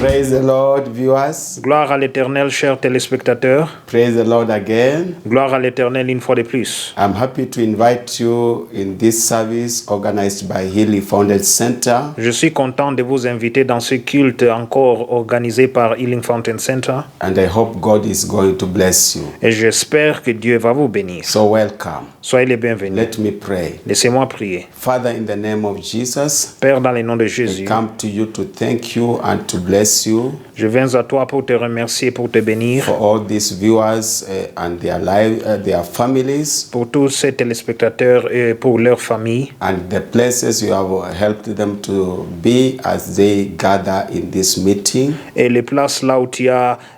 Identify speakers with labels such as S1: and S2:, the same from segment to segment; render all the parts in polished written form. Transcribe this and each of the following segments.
S1: Praise the Lord, viewers.
S2: Gloire à l'Éternel, chers téléspectateurs.
S1: Praise the Lord again.
S2: Gloire à l'Éternel une fois de plus.
S1: I'm happy to invite you in this service organized by Healing Fountain Center.
S2: Je suis content de vous inviter dans ce culte encore organisé par Healing Fountain Center.
S1: And I hope God is going to bless you.
S2: Et j'espère que Dieu va vous bénir.
S1: So welcome.
S2: Soyez les bienvenus.
S1: Let me pray.
S2: Laissez-moi prier.
S1: Father, in the name of Jesus,
S2: Père, dans le nom de
S1: I
S2: Jésus,
S1: come to you to thank you and to bless you
S2: je viens à toi pour te remercier, pour te bénir,
S1: for all these viewers and their families
S2: pour tous ces téléspectateurs et pour leurs familles,
S1: and the places you have helped them to be as they gather in this meeting.
S2: et les places là où tu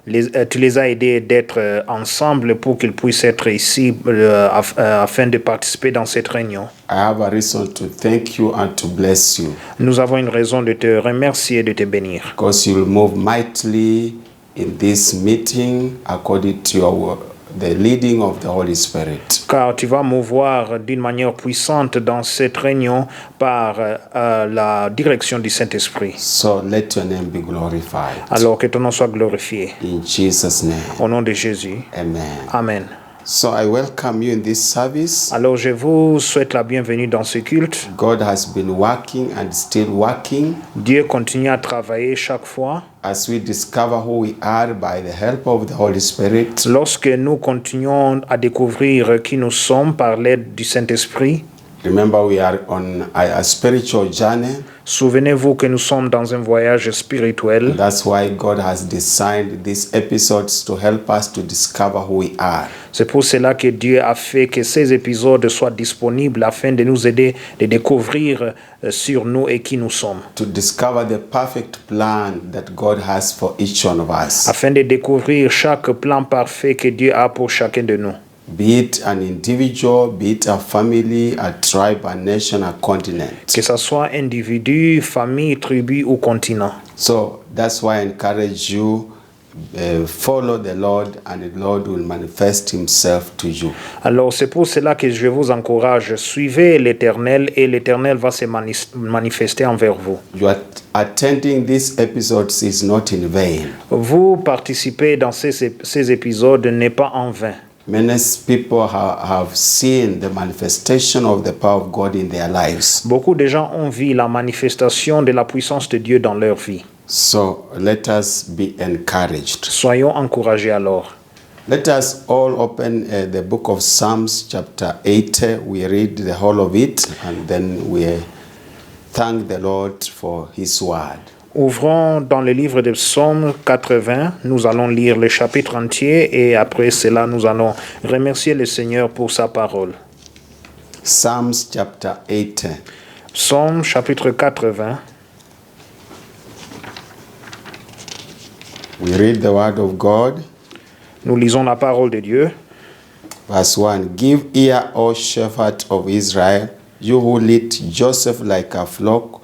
S2: les as aidés d'être ensemble pour qu'ils puissent être ici afin de participer dans cette réunion.
S1: I have a reason to thank you and to bless you
S2: Nous avons une raison de te remercier et de te bénir.
S1: because you will move mightily in this meeting according to the leading of the Holy Spirit.
S2: Car tu vas mouvoir d'une manière puissante dans cette réunion par la direction du Saint-Esprit.
S1: So let your name be glorified.
S2: Alors que ton nom soit glorifié.
S1: In Jesus' name,
S2: Au nom de Jésus.
S1: amen.
S2: Amen.
S1: So I welcome you in this service.
S2: Alors je vous souhaite la bienvenue dans ce culte.
S1: God has been working and still working
S2: Dieu continue à travailler chaque fois.
S1: as we discover who we are by the help of the Holy Spirit.
S2: Lorsque nous continuons à découvrir qui nous sommes par l'aide du Saint-Esprit,
S1: Remember, we are on a spiritual journey.
S2: souvenez-vous que nous sommes dans un voyage spirituel.
S1: That's why God has designed these episodes to help us to discover who we are.
S2: C'est pour cela que Dieu a fait que ces épisodes soient disponibles afin de nous aider de découvrir sur nous et qui nous sommes.
S1: To discover the perfect plan that God has for each one of us.
S2: Afin de découvrir chaque plan parfait que Dieu a pour chacun de nous.
S1: Be it an individual, be it a family, a tribe, a nation, a continent.
S2: Que ce soit individu, famille, tribu ou continent.
S1: So that's why I encourage you, follow the Lord and the Lord will manifest himself to you.
S2: Alors c'est pour cela que je vous encourage, suivez l'Éternel et l'Éternel va se manifester envers vous.
S1: You are attending these episodes is not in vain.
S2: Vous participez dans ces épisodes n'est pas en vain.
S1: Many people have seen the manifestation of the power of God in their lives.
S2: Beaucoup de gens ont vu la manifestation de la puissance de Dieu dans leur vie.
S1: So let us be encouraged.
S2: Soyons encouragés alors.
S1: Let us all open the book of Psalms chapter 80. We read the whole of it and then we thank the Lord for his word.
S2: Ouvrons dans le livre de Psaume 80. Nous allons lire le chapitre entier et après cela, nous allons remercier le Seigneur pour sa parole.
S1: Psalms chapter 80.
S2: Psaume chapitre 80.
S1: We read the word of God.
S2: Nous lisons la parole de Dieu.
S1: Verse 1. Give ear, O shepherd of Israel, you who lead Joseph like a flock,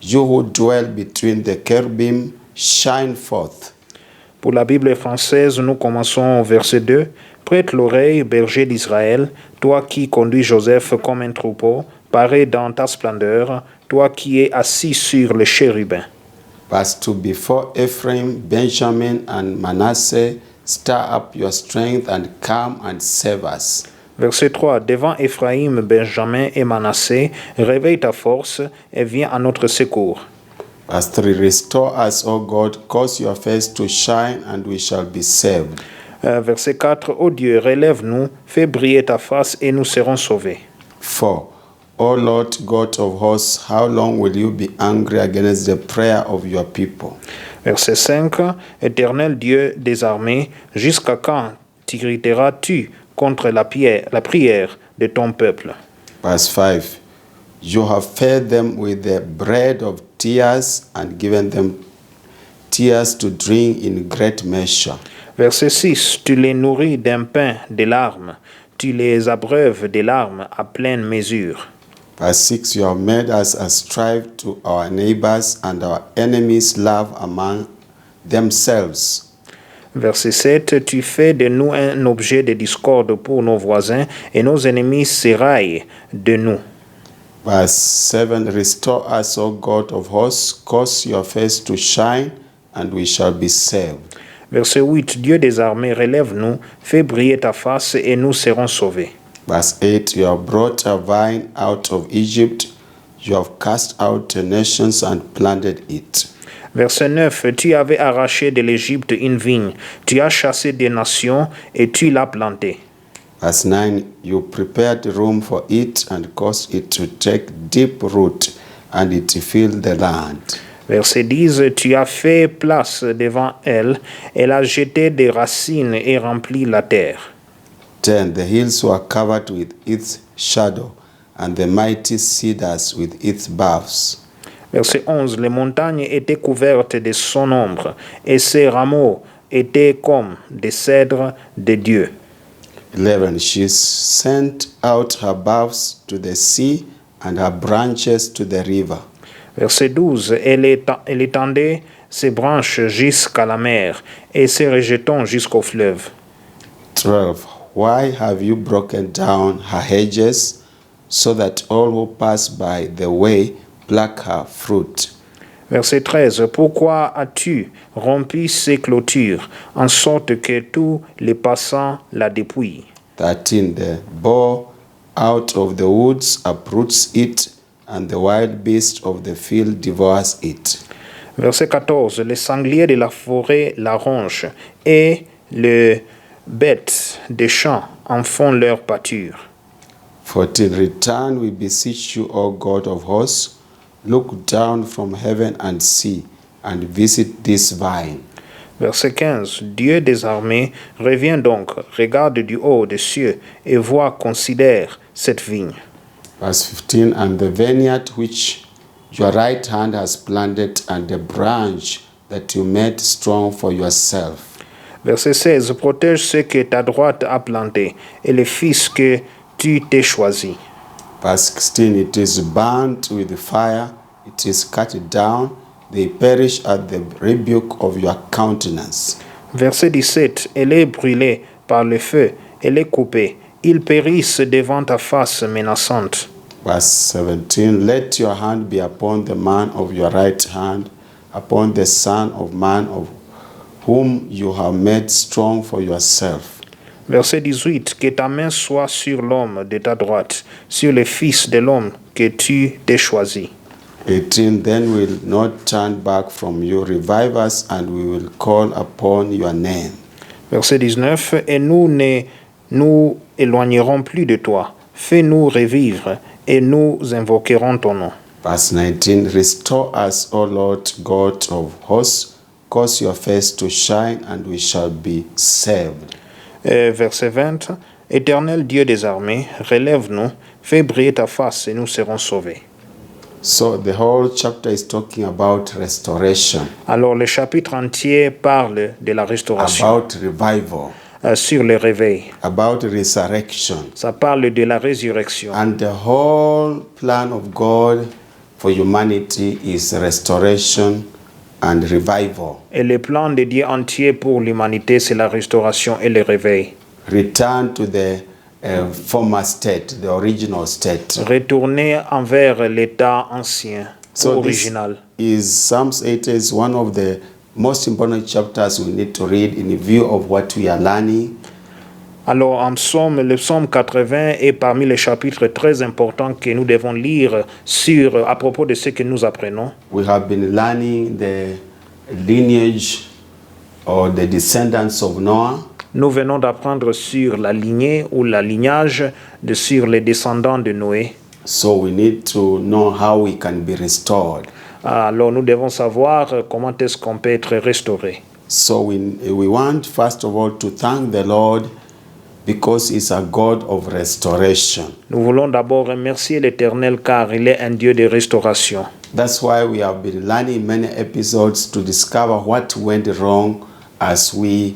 S1: you who dwell between the cherubim, shine forth.
S2: Pour la Bible française, nous commençons au verset 2. Prête l'oreille, berger d'Israël, toi qui conduis Joseph comme un troupeau, parais dans ta splendeur, toi qui es assis sur le chérubin.
S1: Verse 2. Before Ephraim, Benjamin, and Manasseh, stir up your strength and come and save us.
S2: Verset 3. Devant Éphraïm, Benjamin et Manassé, réveille ta force et viens à notre secours.
S1: Verse 3. Restore us, O God, cause your face to shine, and we shall be saved.
S2: Verset 4. Ô Dieu, relève-nous, fais briller ta face et nous serons sauvés.
S1: 4. O Lord God of hosts, how long will you be angry against the prayer of your people?
S2: Verset 5. Éternel Dieu des armées, jusqu'à quand t'irriteras-tu contre la prière de ton peuple?
S1: Verse 5. You have fed them with the bread of tears and given them tears to drink in great measure.
S2: Verset 6. Tu les nourris d'un pain de larmes, tu les abreuves de larmes à pleine mesure.
S1: Verse 6. You have made us a strife to our neighbors, and our enemies laugh among themselves.
S2: Verset 7. Tu fais de nous un objet de discorde pour nos voisins, et nos ennemis s'éraillent de nous.
S1: Verse 7. Restore us, O God of hosts, cause your face to shine, and we shall be saved.
S2: Verset 8. Dieu des armées, relève-nous, fais briller ta face et nous serons sauvés.
S1: Verse 8, you have brought a vine out of Egypt, you have cast out the nations and planted it.
S2: Verset 9. Tu avais arraché de l'Égypte une vigne, tu as chassé des nations et tu l'as plantée.
S1: Verse 9, you prepared room for it and caused it to take deep root, and it filled the land.
S2: Verset 10. Tu as fait place devant elle, elle a jeté des racines et rempli la terre.
S1: 10, the hills were covered with its shadow, and the mighty cedars with its boughs.
S2: Verset 11. Les montagnes étaient couvertes de son ombre, et ses rameaux étaient comme des cèdres de Dieu.
S1: 11, she sent out her boughs to the sea and her branches to the river.
S2: Verset 12. Elle étendait ses branches jusqu'à la mer, et ses rejetons jusqu'au fleuve.
S1: 12, why have you broken down her hedges, so that all who pass by the way pluck her fruit?
S2: Verset 13. Pourquoi as-tu rompu ses clôtures, en sorte que tous les passants la dépouillent?
S1: 13, the boar out of the woods uproots it, and the wild beast of the field devours it.
S2: Verset 14. Les sangliers de la forêt la rongent, et les bêtes des champs en font leur pâture.
S1: 14, return, we beseech you, O God of hosts, look down from heaven and see, and visit this vine.
S2: Verset 15. Dieu des armées, reviens donc, regarde du haut des cieux, et vois, considère cette vigne.
S1: Verse 15, and the vineyard which your right hand has planted, and the branch that you made strong for yourself.
S2: Verset 16. Protège ce que ta droite a planté, et les fils que tu t'es choisi.
S1: Verse 16, it is burnt with fire, it is cut down, they perish at the rebuke of your countenance.
S2: Verset 17. Elle est brûlée par le feu, elle est coupée, ils périssent devant ta face menaçante.
S1: Verse 17, let your hand be upon the man of your right hand, upon the son of man of whom you have made strong for yourself.
S2: Verset 18. Que ta main soit sur l'homme de ta droite, sur le fils de l'homme que tu t'es choisi.
S1: 18, then we'll not turn back from you, revive us, and we will call upon your name.
S2: Verset 19. Et nous ne nous éloignerons plus de toi. Fais-nous revivre, et nous invoquerons ton nom.
S1: Verse 19, restore us, O Lord God of hosts, cause your face to shine, and we shall be saved.
S2: Verset 20. Éternel Dieu des armées, relève-nous, fais briller ta face, et nous serons sauvés.
S1: So the whole chapter is talking about restoration,
S2: Alors le chapitre entier parle de la restauration,
S1: about revival,
S2: sur le réveil.
S1: about resurrection.
S2: Ça parle de la résurrection.
S1: And the whole plan of God for humanity is restoration and revival.
S2: Et le plan de Dieu entier pour l'humanité, c'est la restauration et le réveil.
S1: Return to the former state, the original state.
S2: Retourner envers l'état ancien,
S1: So
S2: original.
S1: this is Psalms 8 is one of the most important chapters we need to read in view of what we are learning.
S2: Alors, le psaume 80 est parmi les chapitres très importants que nous devons lire à propos de ce que nous apprenons.
S1: We have been learning the lineage or the descendants of Noah.
S2: Nous venons d'apprendre sur la lignée ou la lignage sur les descendants de Noé.
S1: So we need to know how we can be restored.
S2: Alors, nous devons savoir comment est-ce qu'on peut être restauré.
S1: So we want first of all to thank the Lord because he's a God of restoration.
S2: Nous voulons d'abord remercier l'Éternel car il est un Dieu de restauration.
S1: That's why we have been learning many episodes to discover what went wrong as we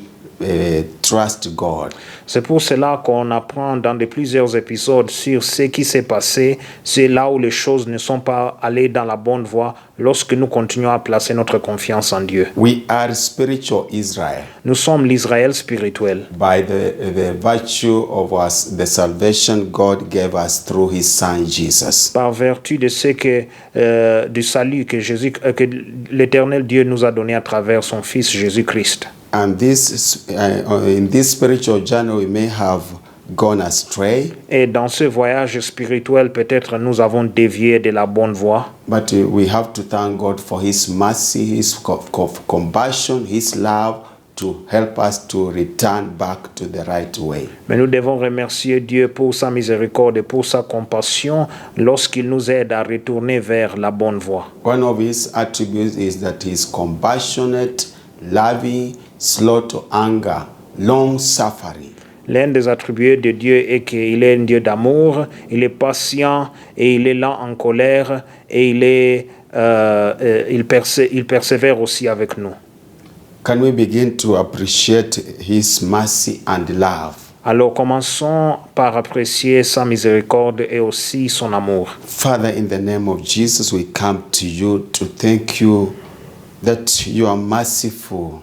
S1: trust God.
S2: C'est pour cela qu'on apprend dans plusieurs épisodes sur ce qui s'est passé, c'est là où les choses ne sont pas allées dans la bonne voie lorsque nous continuons à placer notre confiance en Dieu.
S1: We are spiritual Israel
S2: Nous sommes l'Israël spirituel
S1: by the virtue of the salvation God gave us through His Son Jesus.
S2: par vertu de ce que du salut que l'Éternel Dieu nous a donné à travers son Fils Jésus-Christ.
S1: And in this spiritual journey, we may have gone astray,
S2: Et dans ce voyage spirituel, peut-être nous avons dévié de la bonne voie.
S1: but we have to thank God for His mercy, His compassion, His love to help us to return back to the right way.
S2: Mais nous devons remercier Dieu pour sa miséricorde et pour sa compassion lorsqu'il nous aide à retourner vers la bonne voie.
S1: One of His attributes is that He is compassionate, loving, slow to anger, long-suffering.
S2: L'un des attributs de Dieu est qu'il est un Dieu d'amour, il est patient et il est lent en colère et il persévère aussi avec nous.
S1: Can we begin to appreciate His mercy and love?
S2: Alors commençons par apprécier sa miséricorde et aussi son amour.
S1: Father, in the name of Jesus, we come to you to thank you that you are merciful,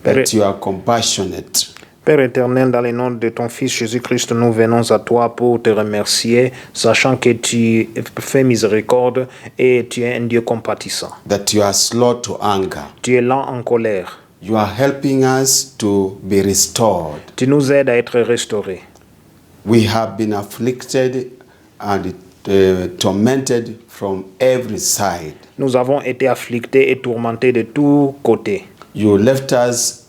S1: that you are compassionate.
S2: Père éternel, dans le nom de ton Fils Jésus-Christ, nous venons à toi pour te remercier, sachant que tu fais miséricorde et tu es un Dieu compatissant.
S1: That you are slow to anger.
S2: Tu es lent en colère.
S1: You are helping us to be restored.
S2: Tu nous aides à être restaurés.
S1: We have been afflicted and tormented from every side.
S2: Nous avons été afflictés et tourmentés de tous côtés.
S1: You left us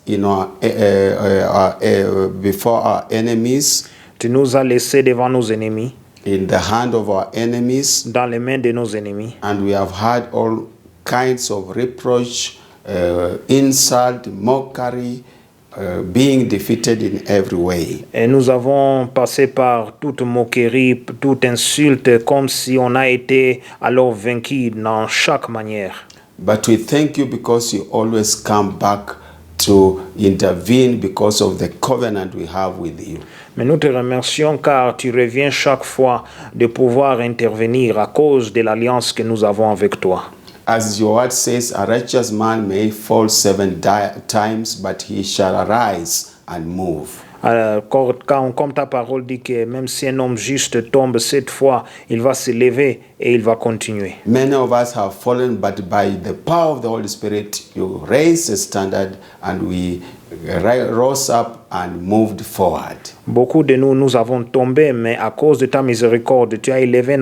S1: before our enemies,
S2: Tu nous as laissés devant nos ennemis,
S1: in the hand of our enemies,
S2: dans les mains de nos ennemis.
S1: and we have had all kinds of reproach, insult, mockery, being defeated in every way.
S2: Et nous avons passé par toute moquerie, toute insulte, comme si on a été alors vaincus dans chaque manière.
S1: But we thank you because you always come back to intervene because of the covenant we have with you.
S2: Mais nous te remercions car tu reviens chaque fois de pouvoir intervenir à cause de l'alliance que nous avons avec toi.
S1: As your word says, a righteous man may fall 7 times, but he shall arise and move.
S2: Comme ta parole dit que même si un homme juste tombe 7 fois, il va se lever et il va continuer.
S1: Many of us have fallen, but by the power of the Holy Spirit, you raised the standard and we rose up and moved forward.
S2: Beaucoup de nous avons tombé, mais à cause de ta miséricorde, tu as élevé un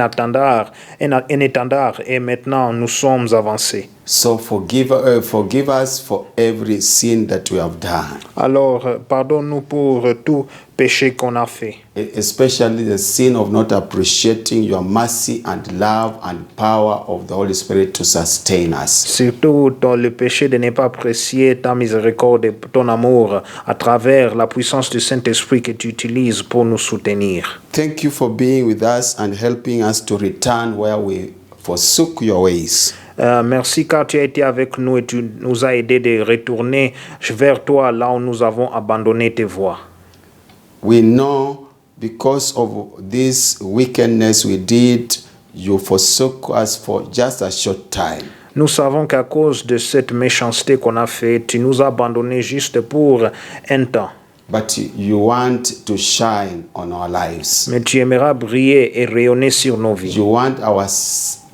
S2: étendard et maintenant nous sommes avancés.
S1: So forgive us for every sin that we have done.
S2: Alors, pardonne-nous pour tout péché qu'on a fait.
S1: Especially the sin of not appreciating your mercy and love and power of the Holy Spirit to sustain us.
S2: Surtout dans le péché de ne pas apprécier ta miséricorde et ton amour à travers la puissance du Saint-Esprit que tu utilises pour nous soutenir.
S1: Thank you for being with us and helping us to return where we forsook your ways.
S2: Merci car tu as été avec nous et tu nous as aidés de retourner vers toi là où nous avons abandonné tes voies.
S1: We know because of this wickedness we did, you forsook us for just a short time.
S2: Nous savons qu'à cause de cette méchanceté qu'on a fait, tu nous as abandonnés juste pour un temps.
S1: But you want to shine on our lives.
S2: Mais tu aimeras briller et rayonner sur nos vies.
S1: You want our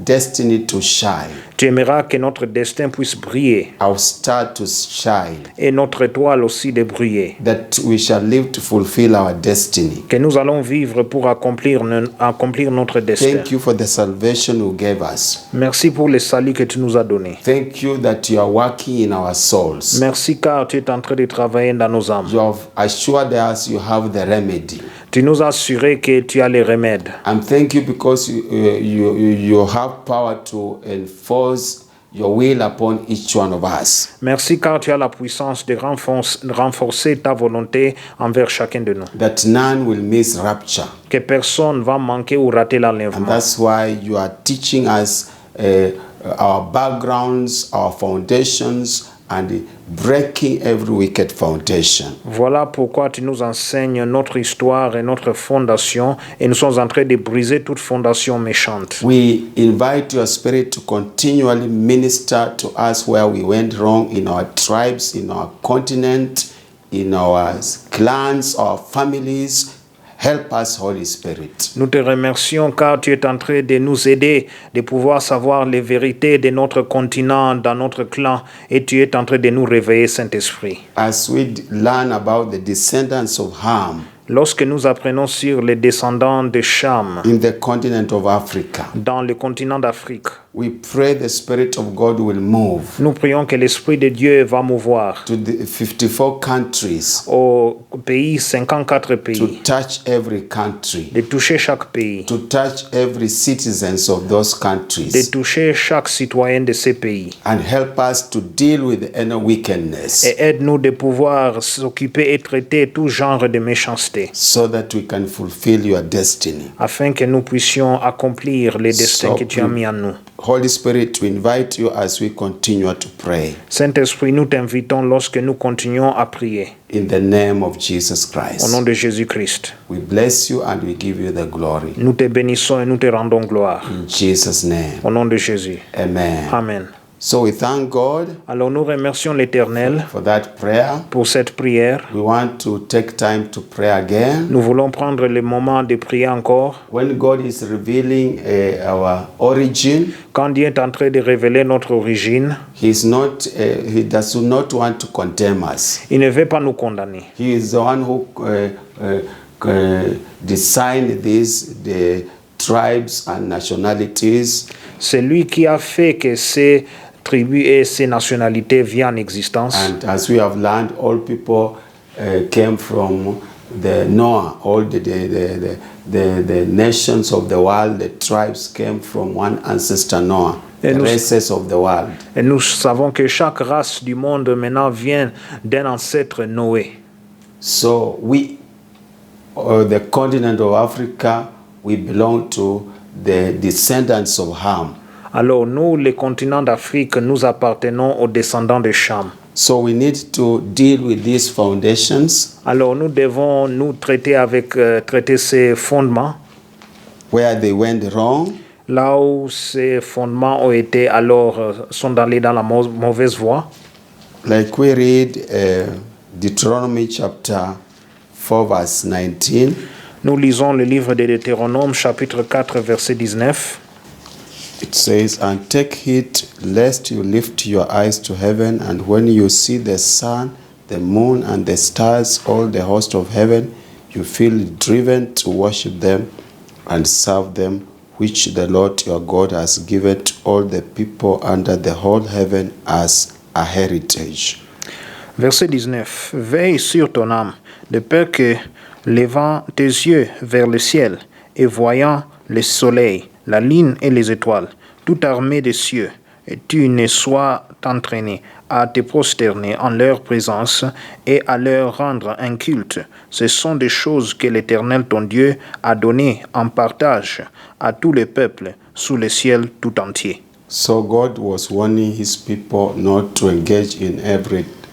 S1: destiny to shine.
S2: Tu aimeras que notre destin puisse briller.
S1: Our star to shine.
S2: Et notre étoile aussi de briller.
S1: That we shall live to fulfill our destiny.
S2: Que nous allons vivre pour accomplir notre destin.
S1: Thank you for the salvation you gave us.
S2: Merci pour le salut que tu nous as donné.
S1: Thank you that you are working in our souls.
S2: Merci car tu es en train de travailler dans nos âmes.
S1: You have assured us you have the remedy.
S2: Tu nous as assuré que tu as les remèdes.
S1: And thank you because you have power to enforce your will upon each one of us.
S2: Merci car tu as la puissance de renforcer ta volonté envers chacun de nous.
S1: That none will miss rapture.
S2: Que personne va manquer ou rater
S1: And
S2: l'enlèvement.
S1: that's why you are teaching us our backgrounds, our foundations, and breaking every wicked foundation.
S2: Voilà pourquoi tu nous enseignes notre histoire et notre fondation, et nous sommes en train de briser toute fondation méchante.
S1: We invite your spirit to continually minister to us where we went wrong in our tribes, in our continent, in our clans, our families. Help us, Holy Spirit.
S2: Nous te remercions car tu es en train de nous aider de pouvoir savoir les vérités de notre continent, dans notre clan, et tu es en train de nous réveiller, Saint-Esprit.
S1: As we learn about the descendants of Ham
S2: Lorsque nous apprenons sur les descendants de Cham
S1: in the continent of Africa,
S2: dans le continent d'Afrique,
S1: we pray the Spirit of God will move
S2: nous prions que l'Esprit de Dieu va mouvoir
S1: to the 54 countries,
S2: au pays, 54
S1: to
S2: pays,
S1: touch every country,
S2: de toucher chaque pays,
S1: to touch every citizens of those
S2: de
S1: countries,
S2: toucher chaque citoyen de ces pays.
S1: and help us to deal with any wickedness
S2: Et aide-nous de pouvoir s'occuper et traiter tout genre de méchanceté,
S1: so that we can fulfill your destiny.
S2: afin que nous puissions accomplir les destins que tu as mis en nous.
S1: Holy Spirit, we invite you as we continue to pray
S2: Saint-Esprit, nous t'invitons lorsque nous continuons à prier.
S1: in the name of Jesus
S2: Au
S1: Christ.
S2: nom de Jésus-Christ,
S1: We bless you and we give you the glory.
S2: nous te bénissons et nous te rendons gloire.
S1: In Jesus' name,
S2: Au nom de Jésus.
S1: amen.
S2: Amen.
S1: So we thank God
S2: Alors nous remercions l'Éternel
S1: for that prayer.
S2: pour cette prière.
S1: We want to take time to pray again.
S2: Nous voulons prendre le moment de prier encore.
S1: When God is revealing our origin,
S2: Quand Dieu est en train de révéler notre origine,
S1: He does not want to condemn us.
S2: il ne veut pas nous condamner.
S1: He is the one who designed the tribes and nationalities.
S2: C'est lui qui a fait que ces tribus et ces nationalités viennent en existence.
S1: And as we have learned, all people came from the Noah. All the nations of the world, the tribes came from one ancestor Noah. The races of the world.
S2: Et nous savons que chaque race du monde maintenant vient d'un ancêtre Noé.
S1: So we, the continent of Africa, we belong to the descendants of Ham.
S2: Alors nous, le continent d'Afrique, nous appartenons aux descendants de Cham.
S1: So we need to deal with these foundations
S2: Alors nous devons nous traiter ces fondements,
S1: where they went wrong,
S2: là où ces fondements ont été sont allés dans la mauvaise voie.
S1: like we read Deuteronomy chapter 4 verse 19.
S2: Nous lisons le livre de Deutéronome chapitre 4 verset 19.
S1: It says, "And take heed lest you lift your eyes to heaven, and when you see the sun, the moon, and the stars, all the host of heaven, you feel driven to worship them and serve them, which the Lord your God has given to all the people under the whole heaven as a heritage."
S2: Verset 19. Veille sur ton âme, de peur que, levant tes yeux vers le ciel et voyant le soleil, la lune et les étoiles, toute armée des cieux, et tu ne sois entraîné à te prosterner en leur présence et à leur rendre un culte. Ce sont des choses que l'Éternel ton Dieu a données en partage à tous les peuples sous le ciel tout entier.
S1: So God was warning his people not to engage in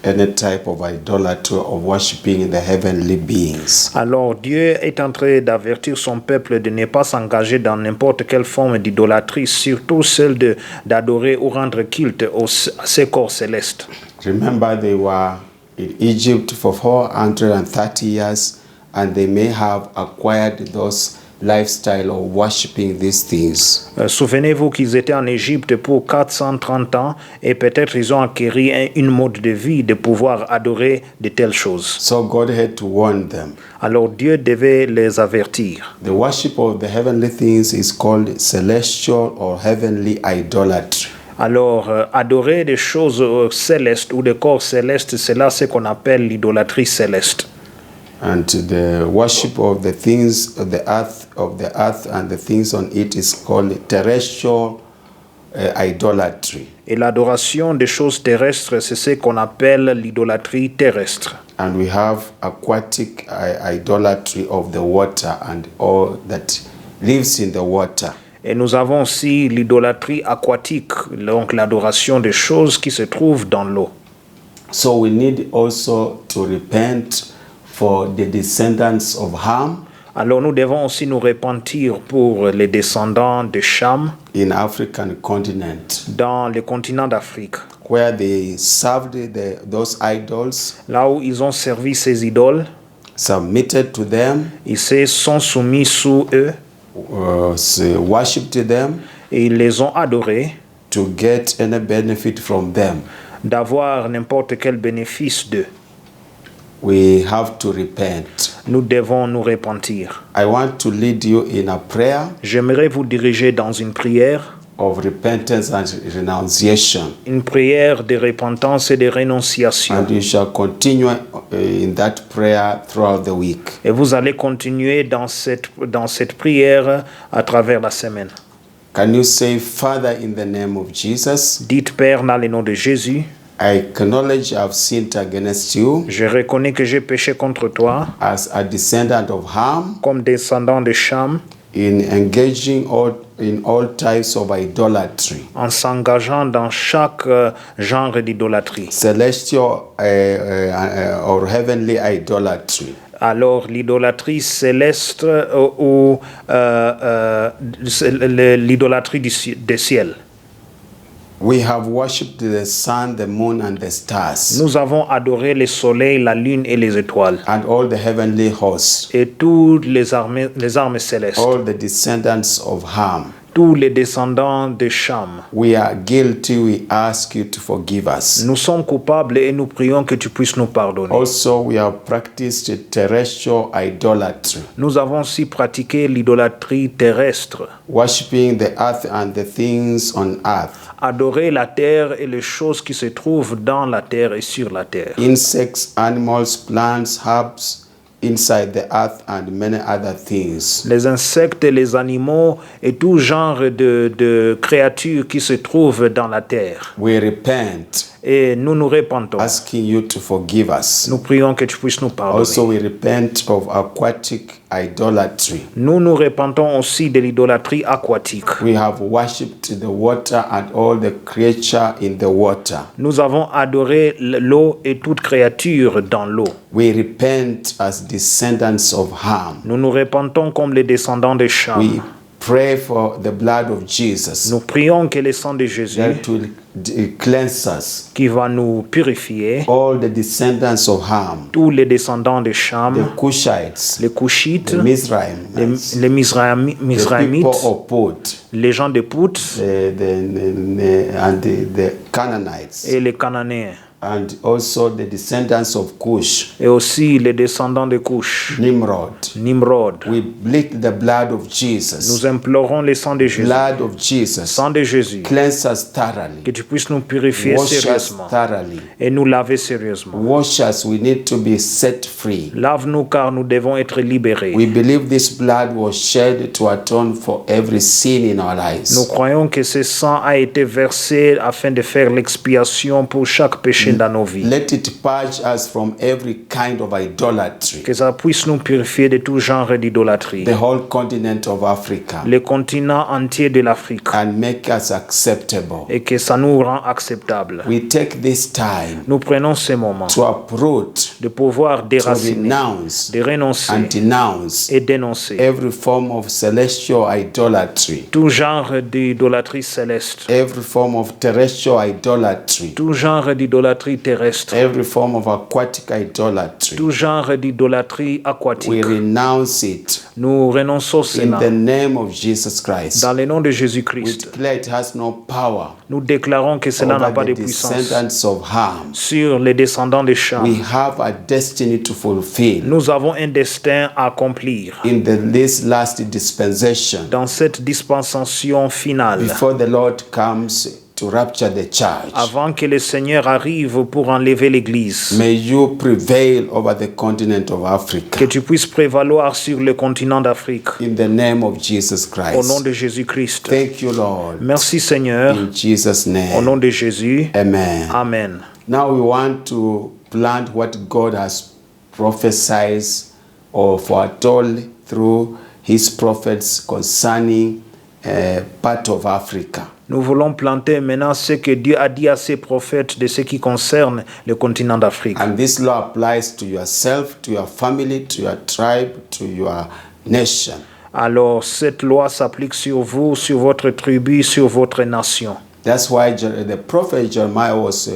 S1: any type of idolatry of worshiping the heavenly beings.
S2: Alors Dieu est en train d'avertir son peuple de ne pas s'engager dans n'importe quelle forme d'idolâtrie, surtout celle d'adorer ou rendre culte à ces corps célestes.
S1: Remember, they were in Egypt for 430 years, and they may have acquired those lifestyle of worshiping these things.
S2: Souvenez-vous qu'ils étaient en Égypte pour 430 ans et peut-être ils ont acquis une mode de vie de pouvoir adorer de telles choses.
S1: So God had to warn them.
S2: Alors Dieu devait les avertir.
S1: The worship of the heavenly things is called celestial or heavenly idolatry.
S2: Alors, adorer des choses célestes ou des corps célestes, c'est là ce qu'on appelle l'idolâtrie céleste.
S1: And the worship of the things of the earth and the things on it is called terrestrial idolatry.
S2: Et l'adoration des choses terrestres, c'est ce qu'on appelle l'idolâtrie terrestre.
S1: And we have aquatic idolatry of the water and all that lives in the water.
S2: Et nous avons aussi l'idolâtrie aquatique, donc l'adoration des choses qui se trouvent dans l'eau.
S1: So we need also to repent for the descendants of Ham
S2: Alors nous devons aussi nous repentir pour les descendants de Cham
S1: in African continent,
S2: dans le continent d'Afrique,
S1: where they served those idols,
S2: là où ils ont servi ces idoles,
S1: submitted to them,
S2: ils se sont soumis sous eux
S1: worshipped them
S2: et ils les ont adorés,
S1: to get any benefit from them.
S2: d'avoir n'importe quel bénéfice d'eux.
S1: We have to repent.
S2: Nous devons nous repentir.
S1: I want to lead you in a prayer
S2: J'aimerais vous diriger dans une prière,
S1: of repentance and renunciation.
S2: une prière de repentance et de rénonciation.
S1: And you shall continue in that prayer throughout the week.
S2: Et vous allez continuer dans cette prière à travers la semaine.
S1: Can you say, Father, in the name of Jesus,
S2: Dites, Père, dans le nom de Jésus,
S1: I acknowledge I've sinned against you
S2: je reconnais que j'ai péché contre toi
S1: as a descendant of Ham
S2: comme descendant de Cham
S1: in engaging in all types of idolatry,
S2: en s'engageant dans chaque genre d'idolâtrie.
S1: celestial or heavenly idolatry.
S2: Alors l'idolâtrie céleste ou l'idolâtrie des ciels.
S1: We have worshipped the sun, the moon, and the stars,
S2: Nous avons adoré le soleil, la lune et les étoiles
S1: and all the heavenly hosts,
S2: et toutes les armées célestes,
S1: all the descendants of Ham.
S2: tous les descendants de Cham.
S1: We are guilty. We ask you to forgive us.
S2: Nous sommes coupables et nous prions que tu puisses nous pardonner.
S1: Also, we have practiced terrestrial idolatry,
S2: Nous avons aussi pratiqué l'idolâtrie terrestre,
S1: worshipping the earth and the things on earth,
S2: adorer la terre et les choses qui se trouvent dans la terre et sur la terre.
S1: insects, animals, plants, herbs, inside the earth, and many other things.
S2: Les insectes, les animaux et tout genre de créatures qui se trouvent dans la terre.
S1: We repent,
S2: Et nous nous repentons.
S1: asking you to forgive us.
S2: Nous prions que tu puisses nous pardonner.
S1: Also, we repent of aquatic idolatry.
S2: Nous nous repentons aussi de l'idolâtrie aquatique.
S1: We have worshipped the water and all the creature in the water.
S2: Nous avons adoré l'eau et toute créature dans l'eau.
S1: We repent as descendants of Ham.
S2: Nous nous repentons comme les descendants de Cham.
S1: We pray for the blood of Jesus
S2: Nous prions que le sang de Jésus,
S1: that will cleanse us.
S2: qui va nous purifier,
S1: All the descendants of Ham,
S2: tous les descendants de
S1: the
S2: Cham,
S1: Cushites,
S2: les Cushites,
S1: the Mizraimites,
S2: les
S1: the
S2: Mizraimites,
S1: people of Put,
S2: les gens de Put
S1: and the Canaanites,
S2: et les Cananéens,
S1: and also the descendants of Cush,
S2: et aussi les descendants de Cush,
S1: Nimrod.
S2: Nimrod.
S1: We bleed the blood of Jesus.
S2: Nous implorons le sang de Jésus,
S1: Blood of Jesus.
S2: sang de Jésus,
S1: Cleanse us thoroughly.
S2: que tu puisses nous purifier
S1: Wash us
S2: sérieusement
S1: thoroughly.
S2: et nous laver sérieusement.
S1: Wash us. We need to be set free.
S2: Lave-nous car nous devons être libérés.
S1: We believe this blood was shed to atone for every sin in our
S2: Nous
S1: lives.
S2: croyons que ce sang a été versé afin de faire l'expiation pour chaque péché dans nos vies.
S1: Let it purge us from every kind of idolatry.
S2: Que ça puisse nous purifier de tout genre d'idolâtrie.
S1: The whole continent of Africa,
S2: Le continent entier de l'Afrique.
S1: and make us acceptable.
S2: Et que ça nous rend acceptables.
S1: We take this time
S2: Nous prenons ce moment
S1: to uproot,
S2: de pouvoir
S1: to
S2: déraciner,
S1: renounce,
S2: de renoncer
S1: and denounce
S2: et dénoncer
S1: every form of celestial idolatry,
S2: tout genre d'idolâtrie céleste,
S1: every form of terrestrial idolatry,
S2: tout genre d'idolâtrie terrestre,
S1: every form of aquatic idolatry.
S2: tout genre d'idolâtrie aquatique.
S1: We renounce it
S2: Nous renonçons
S1: in
S2: cela
S1: the name of Jesus Christ.
S2: dans le nom de
S1: We
S2: Jésus-Christ.
S1: declare it has no power
S2: Nous déclarons que cela n'a pas
S1: over
S2: de
S1: the
S2: puissance
S1: descendants of Ham.
S2: sur les descendants de Cham.
S1: We have a destiny to fulfill
S2: Nous avons un destin à accomplir
S1: in this last dispensation
S2: dans cette dispensation finale,
S1: before the Lord comes to rapture the church.
S2: avant que le Seigneur arrive pour enlever l'Église.
S1: May you prevail over the continent of
S2: Que
S1: Africa
S2: tu puisses prévaloir sur le continent d'Afrique.
S1: in the name of Jesus
S2: Au nom
S1: Christ.
S2: de Jésus-Christ.
S1: Thank you, Lord.
S2: Merci Seigneur.
S1: In Jesus'
S2: Au
S1: name.
S2: nom de Jésus.
S1: Amen.
S2: Amen.
S1: Now we want to plant what God has prophesied or foretold through his prophets concerning part of Africa.
S2: Nous voulons planter maintenant ce que Dieu a dit à ses prophètes de ce qui concerne le continent d'Afrique.
S1: And this law applies to yourself, to your family, to your tribe, to your nation.
S2: Alors cette loi s'applique sur vous, sur votre tribu, sur votre nation.
S1: That's why the prophet Jeremiah was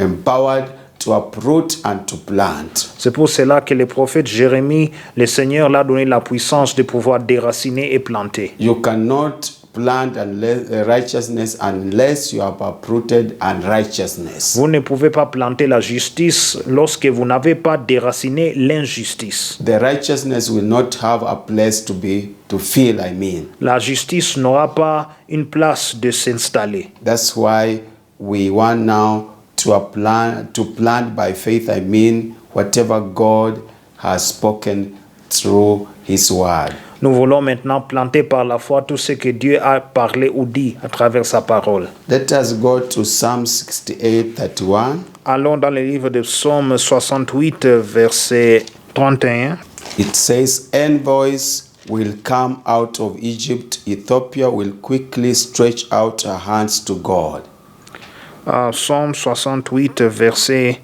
S1: empowered to uproot and to plant.
S2: C'est pour cela que le prophète Jérémie, le Seigneur l'a donné la puissance de pouvoir déraciner et planter.
S1: You cannot plant righteousness unless you have uprooted unrighteousness.
S2: Vous ne pouvez pas planter la justice lorsque vous n'avez pas déraciné l'injustice.
S1: The righteousness will not have a place to feel,
S2: La justice n'aura pas une place de s'installer.
S1: That's why we want now to plant by faith, whatever God has spoken through His word.
S2: Nous voulons maintenant planter par la foi tout ce que Dieu a parlé ou dit à travers sa parole.
S1: Let us go to Psalm 68:31.
S2: Allons dans le livre de Psaume 68, verset 31.
S1: It says, "Envoys will come out of Egypt. Ethiopia will quickly stretch out her hands to God."
S2: Psaume 68, verset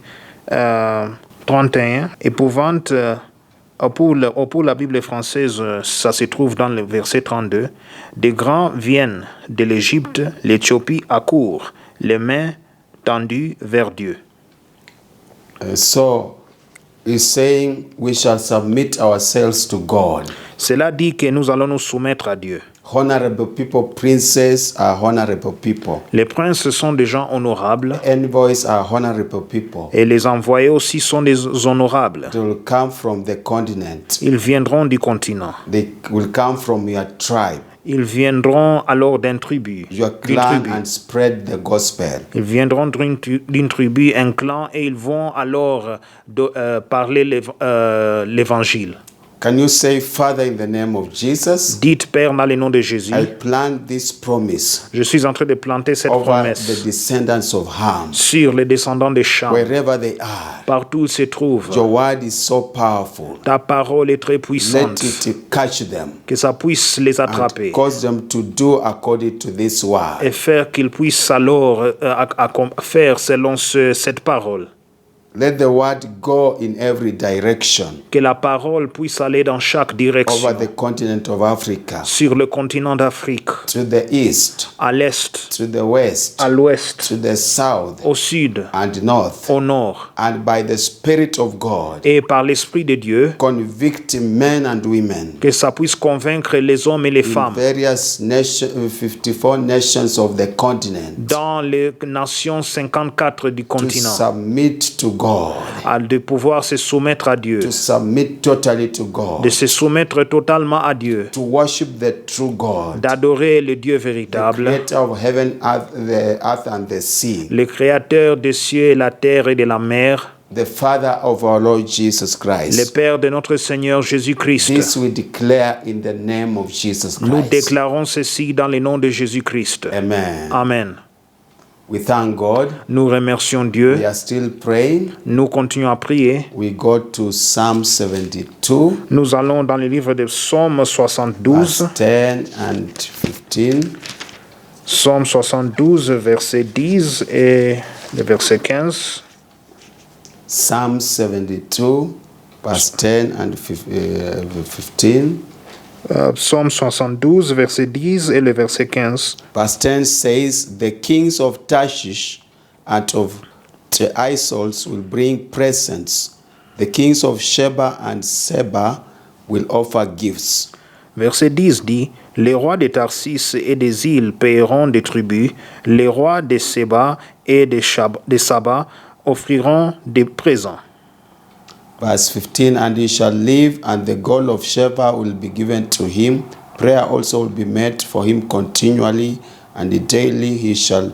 S2: 31. Épouvante, pour la Bible française, ça se trouve dans le verset 32. Des grands viennent de l'Égypte, l'Éthiopie accourt, les mains tendues vers Dieu.
S1: So, he's saying we shall submit ourselves to God.
S2: Cela dit que nous allons nous soumettre à Dieu.
S1: Honorable people, princes are honorable people.
S2: Les princes sont des gens honorables.
S1: Envoys are honorable people.
S2: Et les envoyés aussi sont des honorables.
S1: They will come from the continent.
S2: Ils viendront du continent.
S1: They will come from your tribe,
S2: Ils viendront alors d'une tribu.
S1: your clan, and spread the gospel.
S2: Ils viendront d'une tribu, un clan, et ils vont alors parler l'évangile.
S1: Can you say, Father, in the name of Jesus,
S2: Dites, Père, dans le nom de Jésus,
S1: I plant this promise
S2: je suis en train de planter cette
S1: over
S2: promesse
S1: the descendants of Ham,
S2: sur les descendants de Cham,
S1: wherever they are.
S2: partout où ils se trouvent.
S1: Your word is so powerful.
S2: Ta parole est très
S1: Let
S2: puissante,
S1: it catch them
S2: que ça puisse les
S1: and
S2: attraper
S1: cause them to do according to this word.
S2: et faire qu'ils puissent alors faire selon cette parole.
S1: Let the word go in every direction
S2: Que la parole puisse aller dans chaque direction
S1: over the continent of Africa,
S2: sur le continent d'Afrique,
S1: to the east,
S2: à l'est,
S1: to the west,
S2: à l'ouest,
S1: to the south,
S2: au sud,
S1: and north.
S2: au nord,
S1: And by the Spirit of God,
S2: et par l'Esprit de Dieu,
S1: convict men and women
S2: que ça puisse convaincre les hommes et les
S1: in
S2: femmes
S1: various 54 nations of the continent
S2: dans les nations 54 du
S1: to
S2: continent,
S1: submit to God,
S2: de pouvoir se soumettre à Dieu,
S1: to submit totally to
S2: de
S1: God,
S2: se soumettre totalement à Dieu,
S1: to worship the true God,
S2: d'adorer le Dieu
S1: the
S2: véritable,
S1: creator of heaven, the earth and the sea,
S2: le créateur des cieux et la terre et de la mer,
S1: the Father of our Lord Jesus
S2: le
S1: Christ.
S2: Père de notre Seigneur Jésus-Christ.
S1: This we declare in the name of Jesus
S2: Nous
S1: Christ.
S2: déclarons ceci dans le nom de Jésus-Christ.
S1: Amen.
S2: Amen.
S1: We thank God.
S2: Nous remercions Dieu.
S1: We are still praying.
S2: Nous continuons à prier.
S1: We go to Psalm 72,
S2: Nous allons dans le livre de Psaume
S1: verse
S2: 72.
S1: 10 and 15.
S2: Psaume 72, verset 10 et le verset 15.
S1: Psalm 72, verse 10 and 15.
S2: Psaume 72, verset 10 et le verset 15.
S1: Verse 10 says, "The kings of Tarshish and of the Isols will bring presents. The kings of Sheba and Seba will offer gifts."
S2: Verset 10 dit, les rois de Tarsis et des îles paieront des tribus, les rois de Séba et de Saba offriront des présents.
S1: Verse 15, "And he shall live, and the gold of Sheba will be given to him. Prayer also will be made for him continually, and daily he shall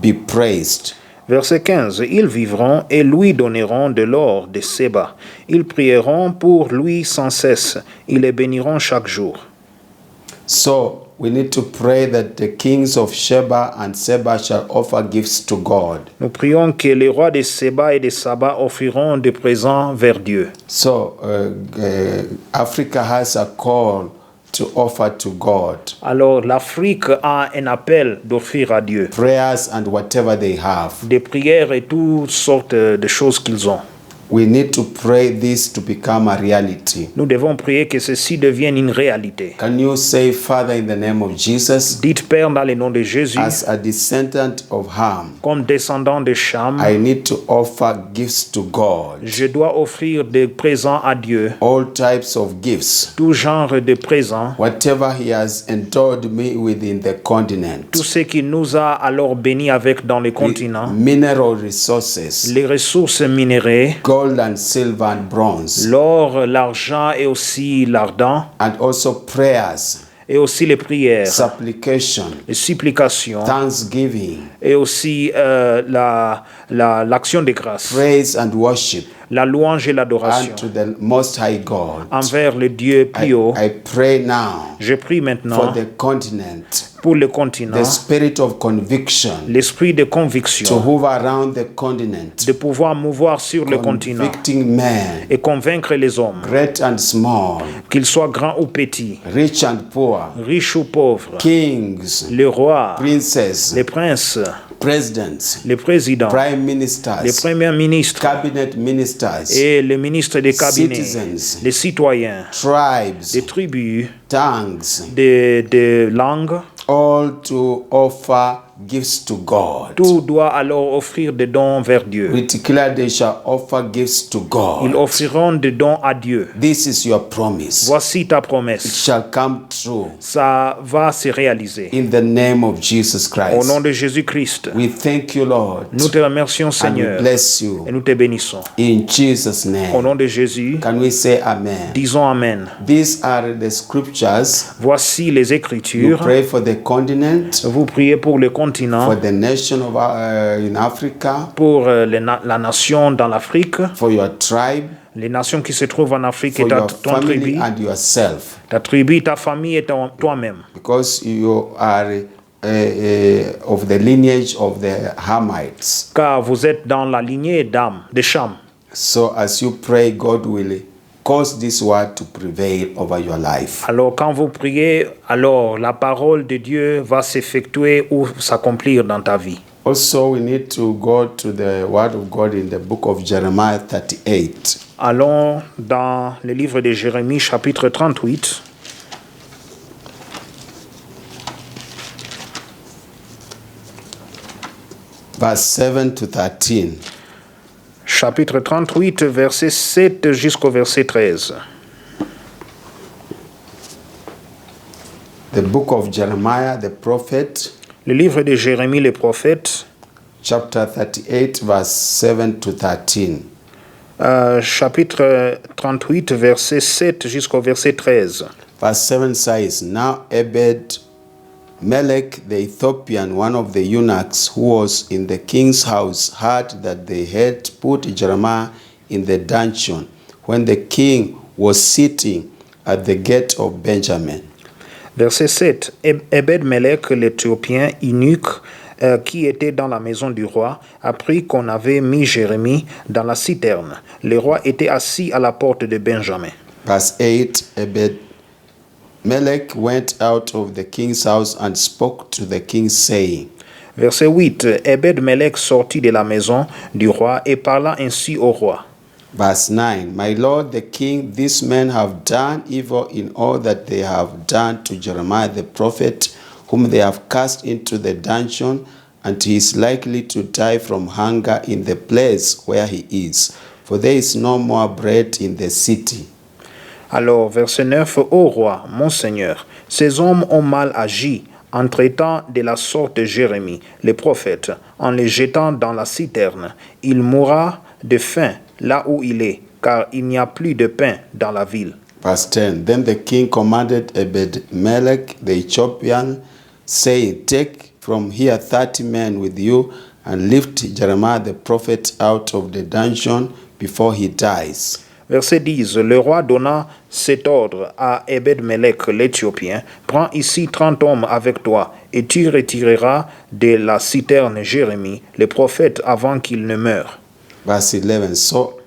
S1: be praised."
S2: Verset 15. Ils vivront et lui donneront de l'or de Séba. Ils prieront pour lui sans cesse. Ils le béniront chaque jour.
S1: So we need to pray that the kings of Sheba and Seba shall offer gifts to God.
S2: Nous prions que les rois de Séba et de Saba offriront des présents vers Dieu.
S1: So Africa has a call to offer to God.
S2: Alors l'Afrique a un appel d'offrir à Dieu
S1: Prayers and whatever they have.
S2: des prières et toutes sortes de choses qu'ils ont.
S1: We need to pray this to become a reality.
S2: Nous devons prier que ceci devienne une réalité.
S1: Can you say, Father, in the name of Jesus,
S2: Dites, Père, dans le nom de Jésus,
S1: as a descendant of Ham,
S2: comme descendant de Cham,
S1: I need to offer gifts to God.
S2: je dois offrir des présents à Dieu,
S1: All types of gifts.
S2: tout genre de présents,
S1: Whatever He has endowed me with in the continent.
S2: tout ce qu'il nous a alors bénis avec dans le continent,
S1: Mineral resources.
S2: les ressources minérales,
S1: Gold and silver and bronze.
S2: l'or, l'argent et aussi l'ardent,
S1: And also prayers.
S2: et aussi les prières,
S1: Supplication.
S2: les supplications,
S1: Thanksgiving.
S2: et aussi l'action de grâce,
S1: Praise and worship.
S2: la louange et l'adoration
S1: Unto the Most High God.
S2: envers le Dieu plus haut.
S1: I pray now
S2: Je prie
S1: for
S2: maintenant
S1: the continent,
S2: pour le continent,
S1: the spirit of conviction
S2: l'esprit de
S1: to
S2: conviction,
S1: hover around the continent,
S2: de pouvoir mouvoir sur le continent
S1: convicting men,
S2: et convaincre les hommes,
S1: great and small,
S2: qu'ils soient grands ou petits,
S1: rich and poor,
S2: riches ou pauvres,
S1: kings,
S2: les rois,
S1: princes,
S2: les princes,
S1: presidents,
S2: les présidents,
S1: prime
S2: les
S1: ministers,
S2: premiers ministres
S1: cabinet ministers,
S2: et les ministres des cabinets,
S1: citizens,
S2: les citoyens,
S1: tribes,
S2: des tribus,
S1: tongues,
S2: des langues.
S1: all to offer gifts to God.
S2: Tout doit alors offrir des dons vers Dieu.
S1: We declare they shall offer gifts to
S2: Ils
S1: God.
S2: offriront des dons à Dieu.
S1: This is your promise.
S2: Voici ta
S1: It
S2: promesse.
S1: shall come true
S2: Ça va se réaliser.
S1: in the name of Jesus
S2: Au nom
S1: Christ.
S2: de Jésus-Christ,
S1: We thank you, Lord,
S2: nous te remercions,
S1: and we
S2: Seigneur,
S1: bless
S2: et
S1: you
S2: nous te bénissons.
S1: in Jesus'
S2: Au
S1: name.
S2: nom de Jésus,
S1: Can we say amen?
S2: disons Amen.
S1: These are the scriptures.
S2: Voici les
S1: You
S2: Écritures.
S1: pray for the continent,
S2: Vous priez pour le continent,
S1: for the nation of in Africa,
S2: pour la nation dans l'Afrique,
S1: for your tribe,
S2: les nations qui se trouvent en Afrique et
S1: for your
S2: ton
S1: family
S2: tribu,
S1: and yourself,
S2: ta tribu, ta famille et toi-même.
S1: because you are of the lineage of the Hamites.
S2: Car vous êtes dans la lignée d'Am, de Cham.
S1: So as you pray, God will cause this word to prevail over your life.
S2: Alors quand vous priez, alors la parole de Dieu va s'effectuer ou s'accomplir dans ta vie.
S1: Also, we need to go to the word of God in the book of Jeremiah 38.
S2: Allons dans le livre de Jérémie, chapitre 38.
S1: Verse 7 to 13.
S2: Chapitre 38, verset 7 jusqu'au verset 13.
S1: The book of Jeremiah, the prophet,
S2: Le livre de Jérémie, le prophète,
S1: chapter 38, verse 7 to 13.
S2: chapitre 38, verset 7 jusqu'au verset 13.
S1: Verse 7 says, Now Ebed-Melech the Ethiopian, one of the eunuchs who was in the king's house, heard that they had put Jeremiah in the dungeon when the king was sitting at the gate of Benjamin.
S2: Verset 7. Ebed-Melech, l'Éthiopien, eunuque, qui était dans la maison du roi, apprit qu'on avait mis Jérémie dans la citerne. Le roi était assis à la porte de Benjamin.
S1: Verse 8, Ebed-Melech went out of the king's house and spoke to the king, saying,
S2: Verset 8. Ebed-Melech sortit de la maison du roi et parla ainsi au roi.
S1: Verse 9, My lord the king, these men have done evil in all that they have done to Jeremiah the prophet, whom they have cast into the dungeon, and he is likely to die from hunger in the place where he is, for there is no more bread in the city.
S2: Alors, verset 9. Ô roi, mon seigneur, ces hommes ont mal agi en traitant de la sorte Jérémie, le prophète, en le jetant dans la citerne. Il mourra de faim là où il est, car il n'y a plus de pain dans la ville.
S1: Verse 10, Then the king commanded Ebed-Melech the Ethiopian, saying, Take from here 30 men with you, and lift Jeremiah the prophet out of the dungeon before he dies.
S2: Verset 10. Le roi donna cet ordre à Ebed-Melech l'Éthiopien. Prends ici 30 hommes avec toi, et tu retireras de la citerne Jérémie, le prophète, avant qu'il ne meure.
S1: Verse 11, So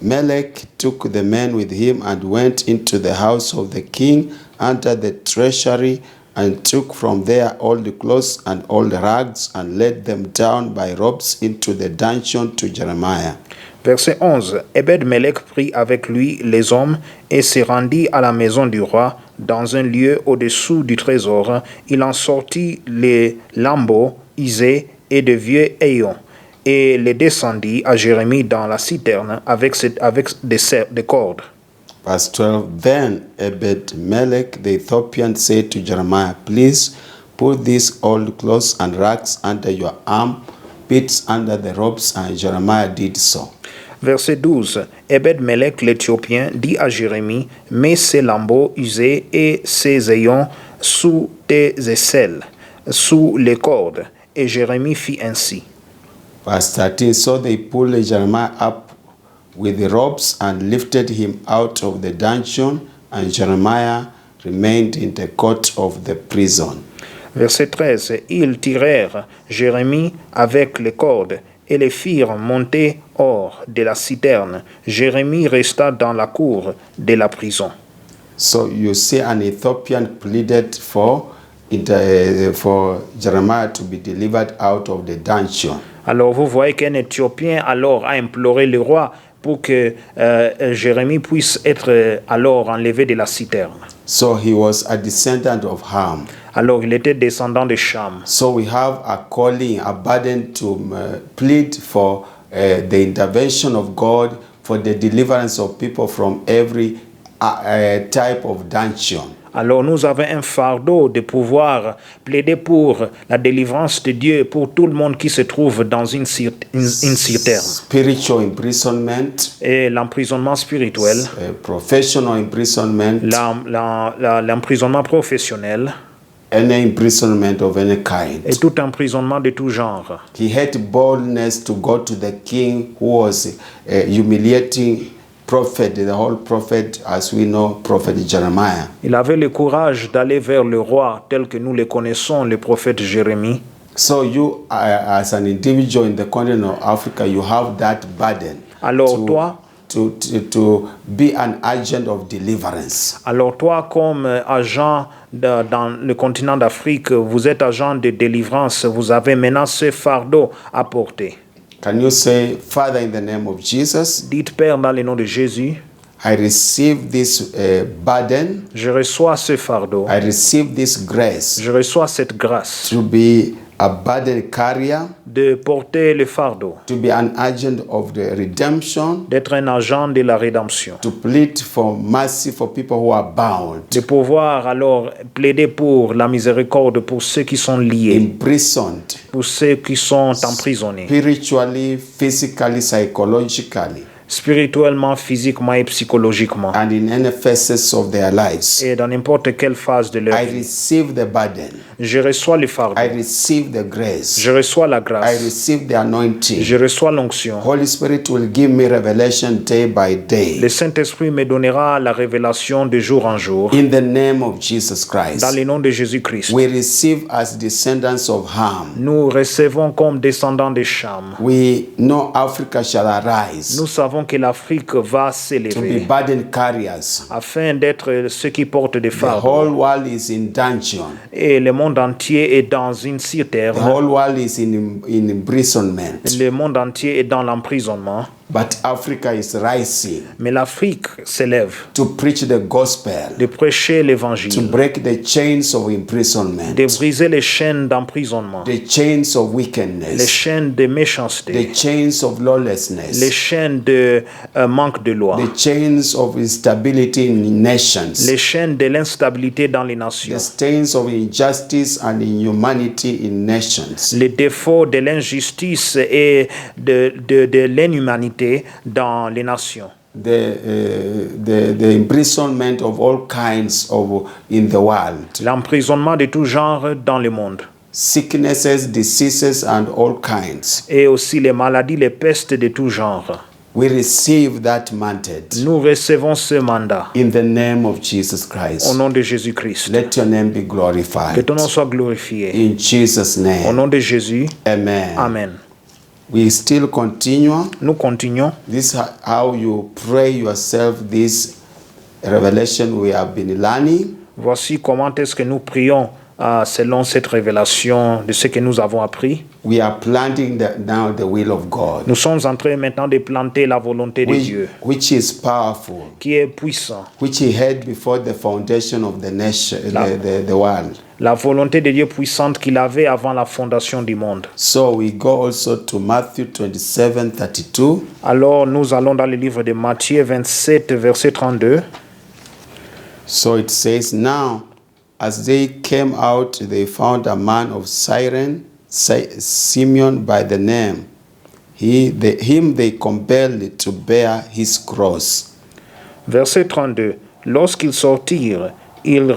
S1: Melech took the men with him and went into the house of the king under the treasury and took from there all the clothes and all the rags and let them down by ropes into the dungeon to Jeremiah.
S2: Verset 11. Ebed-Melech prit avec lui les hommes et se rendit à la maison du roi dans un lieu au-dessous du trésor. Il en sortit les lambeaux usés et de vieux ayons et les descendit à Jérémie dans la citerne avec des cordes.
S1: Verse 12. Then Ebed-Melech the Ethiopian said to Jeremiah, please put these old clothes and rags under your armpits under the ropes, and Jeremiah did so.
S2: Verset 12. Ebed-Melech l'Éthiopien dit à Jérémie, mets ces lambeaux usés et ces ayons sous tes aisselles, sous les cordes. Et Jérémie fit ainsi.
S1: Verse 13. So they pulled Jeremiah up with the ropes and lifted him out of the dungeon, and Jeremiah remained in the court of the prison.
S2: Verset 13. Ils tirèrent Jérémie avec les cordes et les firent monter hors de la citerne. Jérémie resta dans la cour de la prison.
S1: So you see, an Ethiopian pleaded for Jeremiah to be delivered out of the dungeon.
S2: Alors vous voyez qu'un Éthiopien alors a imploré le roi pour que Jérémie puisse être alors enlevé de la citerne.
S1: So he was a descendant of Ham.
S2: Alors il était descendant de Cham.
S1: So we have a calling, a burden to plead for the intervention of God for the deliverance of people from every type of dungeon.
S2: Alors nous avons un fardeau de pouvoir plaider pour la délivrance de Dieu pour tout le monde qui se trouve dans une citerne.
S1: Spiritual imprisonment,
S2: Et l'emprisonnement spirituel,
S1: professional imprisonment,
S2: l'emprisonnement professionnel,
S1: any imprisonment of any kind.
S2: et tout emprisonnement de tout genre.
S1: He had boldness to go to the king who was humiliating prophet, the whole prophet, as we know, prophet Jeremiah.
S2: Il avait le courage d'aller vers le roi tel que nous le connaissons, le prophète Jérémie.
S1: So you, as an individual in the continent of Africa, you have that burden.
S2: Alors toi,
S1: to be an agent of deliverance.
S2: Alors toi, comme agent dans le continent d'Afrique, vous êtes agent de délivrance, vous avez maintenant ce fardeau à porter.
S1: Can you say, Father, in the name of Jesus,
S2: Dites, Père, dans le nom de Jésus,
S1: I receive this burden,
S2: je reçois ce fardeau,
S1: I receive this grace
S2: je reçois cette grâce
S1: to be a burden carrier,
S2: de porter le fardeau,
S1: to be an agent of the redemption,
S2: d'être un agent de la rédemption,
S1: to plead for mercy for people who are bound,
S2: de pouvoir alors plaider pour la miséricorde pour ceux qui sont liés,
S1: imprisoned,
S2: pour ceux qui sont emprisonnés,
S1: spiritually, physically, psychologically,
S2: spirituellement, physiquement et psychologiquement,
S1: and in any phases of their lives.
S2: et dans n'importe quelle phase de leur
S1: I
S2: vie.
S1: receive the burden.
S2: Je reçois le fardeau,
S1: I receive the grace.
S2: je reçois la
S1: I
S2: grâce,
S1: receive the anointing.
S2: je reçois l'onction.
S1: Holy Spirit will give me revelation day by day.
S2: Le Saint-Esprit me donnera la révélation de jour en jour.
S1: In the name of Jesus
S2: Dans
S1: Christ.
S2: le nom de Jésus-Christ.
S1: We receive as descendants of Ham.
S2: Nous recevons comme descendants de Cham.
S1: We know Africa shall arise
S2: Nous savons que l'Afrique va
S1: to be
S2: s'élever
S1: burden carriers.
S2: afin d'être ceux qui portent des
S1: The
S2: fardeaux.
S1: whole world is in dungeon.
S2: Et le monde entier est dans une
S1: The
S2: citerne.
S1: whole world is in imprisonment.
S2: Le monde entier est dans l'emprisonnement.
S1: But Africa is rising
S2: Mais l'Afrique s'élève
S1: to preach the gospel,
S2: de prêcher
S1: to
S2: l'évangile,
S1: break the chains of imprisonment,
S2: de briser les chaînes d'emprisonnement,
S1: the chains of
S2: les
S1: wickedness,
S2: chaînes de méchanceté,
S1: the chains of
S2: les
S1: lawlessness,
S2: chaînes de manque de loi,
S1: the chains of instability in nations,
S2: les chaînes de l'instabilité dans les
S1: the
S2: nations,
S1: stains of injustice and inhumanity in nations.
S2: les défauts de l'injustice et de l'inhumanité dans les nations,
S1: The imprisonment of all kinds of in the world,
S2: l'emprisonnement de tout genre dans le monde,
S1: sicknesses, diseases, and all kinds.
S2: et aussi les maladies, les pestes de tout genre.
S1: We receive that mandate
S2: Nous recevons ce mandat
S1: in the name of Jesus
S2: au
S1: Christ.
S2: nom de Jésus-Christ.
S1: Let your name be
S2: Que
S1: glorified.
S2: ton nom soit glorifié.
S1: In Jesus'
S2: Au
S1: name,
S2: nom de Jésus,
S1: amen.
S2: Amen.
S1: We still continue.
S2: Nous continuons.
S1: This is how you pray yourself this revelation we have been learning.
S2: Voici comment est-ce que nous prions selon cette révélation de ce que nous avons appris.
S1: We are planting now the will of God,
S2: Nous sommes en train maintenant de planter la volonté de Dieu,
S1: which is powerful,
S2: qui est puissant.
S1: which he had before the foundation of the nation, the world.
S2: La volonté de Dieu puissante qu'il avait avant la fondation du monde.
S1: So we go also to Matthew 27:32.
S2: Alors nous allons dans le livre de Matthieu 27, verset 32.
S1: So it says, now, as they came out, they found a man of Cyrene, Simeon by the name. Him they compelled to bear his cross.
S2: Verset 32. Lorsqu'ils sortirent, ils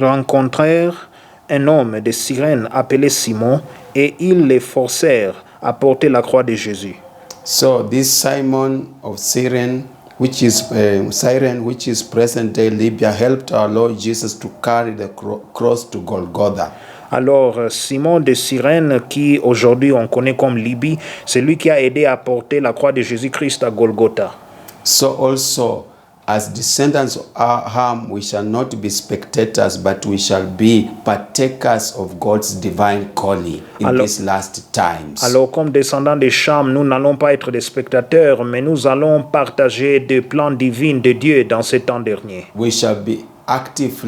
S2: rencontrèrent un homme de Cyrène appelé Simon, et ils les forcèrent à porter la croix de Jésus.
S1: So this Simon of Cyrene, which is present-day Libya, helped our Lord Jesus to carry the cross to Golgotha.
S2: Alors, Simon de Cyrène, qui aujourd'hui on connaît comme Libye, c'est lui qui a aidé à porter la croix de Jésus-Christ à Golgotha.
S1: So also, as descendants of Ham, we shall not be spectators, but we shall be partakers of God's divine calling in these last times.
S2: Alors, comme descendants de Cham, nous n'allons pas être des spectateurs, mais nous allons partager des plans divins de Dieu dans ces temps derniers.
S1: We shall be active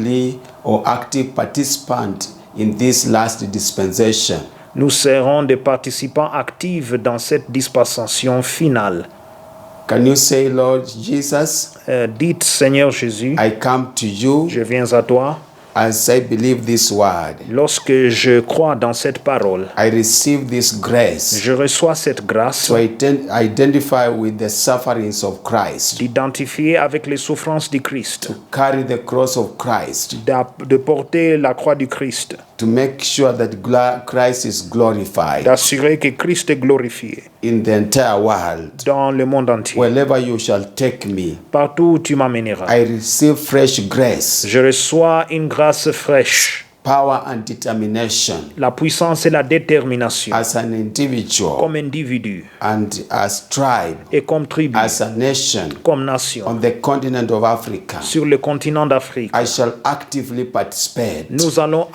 S1: participants in this last dispensation.
S2: Nous serons des participants actifs dans cette dispensation finale.
S1: Can you say, Lord Jesus,
S2: dites, Seigneur Jésus,
S1: I come to you
S2: je viens à toi.
S1: as I believe this word.
S2: Lorsque je crois dans cette parole,
S1: I receive this grace
S2: je reçois cette grâce
S1: to identify with the sufferings of Christ,
S2: d'identifier avec les souffrances du Christ,
S1: to carry the cross of Christ,
S2: de porter la croix du Christ,
S1: to make sure that Christ is glorified
S2: d'assurer que Christ est glorifié
S1: in the entire world.
S2: dans le monde entier.
S1: Wherever you shall take me,
S2: Partout où tu m'amèneras,
S1: I receive fresh grace,
S2: je reçois une grâce fraîche,
S1: power and determination
S2: la puissance et la détermination,
S1: as an individual
S2: comme individu
S1: and as tribe,
S2: et comme tribu,
S1: as a nation
S2: comme nation,
S1: on the continent of Africa.
S2: sur le continent d'Afrique.
S1: I shall actively participate.
S2: Nous allons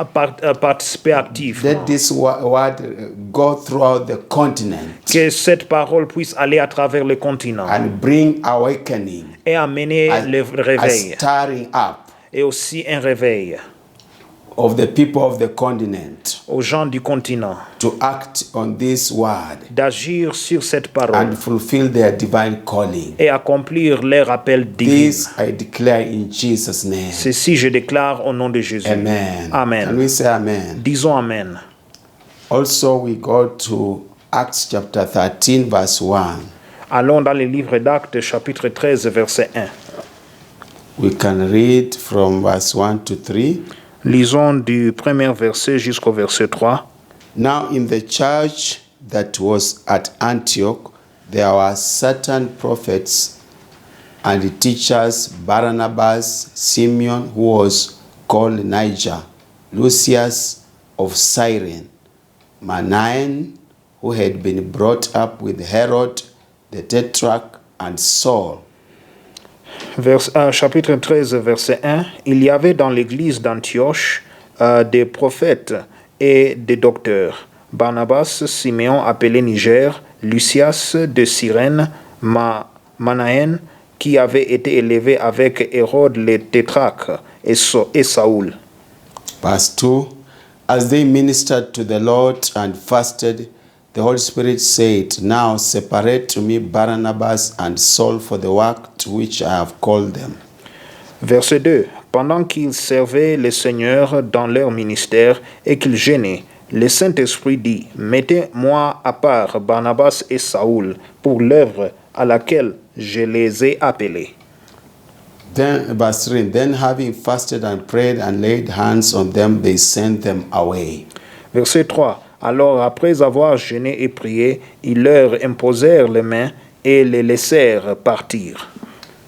S2: participer activement.
S1: Let this word go throughout the continent
S2: Que cette parole puisse aller à travers le continent
S1: and bring awakening,
S2: et amener le
S1: a
S2: réveil,
S1: stirring up
S2: et aussi un réveil
S1: of the people of the continent
S2: aux gens du continent
S1: to act on this word
S2: d'agir sur cette parole
S1: and fulfill their divine calling.
S2: et accomplir leur appel divin.
S1: This I declare in Jesus' name.
S2: Ceci, je déclare au nom de Jésus.
S1: Amen.
S2: Amen.
S1: Can we say amen?
S2: Disons Amen.
S1: Also, we go to Acts chapter 13, verse 1.
S2: Allons dans le livre d'Actes, chapitre 13, verset 1.
S1: We can read from verse 1 to 3.
S2: Lisons du premier verset jusqu'au verset 3.
S1: Now in the church that was at Antioch, there were certain prophets and teachers, Barnabas, Simeon, who was called Niger, Lucius of Cyrene, Manaen, who had been brought up with Herod the Tetrarch, and Saul.
S2: Chapitre 13, verset 1. Il y avait dans l'église d'Antioche des prophètes et des docteurs. Barnabas, Siméon appelé Niger, Lucius de Cyrène, Manaen, qui avait été élevé avec Hérode le Tétrarque et Saoul.
S1: Verse 2. As they ministered to the Lord and fasted, the Holy Spirit said, now separate to me Barnabas and Saul for the work to which I have called them.
S2: Verset 2. Pendant qu'ils servaient le Seigneur dans leur ministère et qu'ils jeûnaient, le Saint-Esprit dit, mettez-moi à part Barnabas et Saoul pour l'œuvre à laquelle je les ai appelés.
S1: Then, verse 3, then having fasted and prayed and laid hands on them, they sent them away.
S2: Verset 3. Alors, après avoir jeûné et prié, ils leur imposèrent les mains et les laissèrent partir.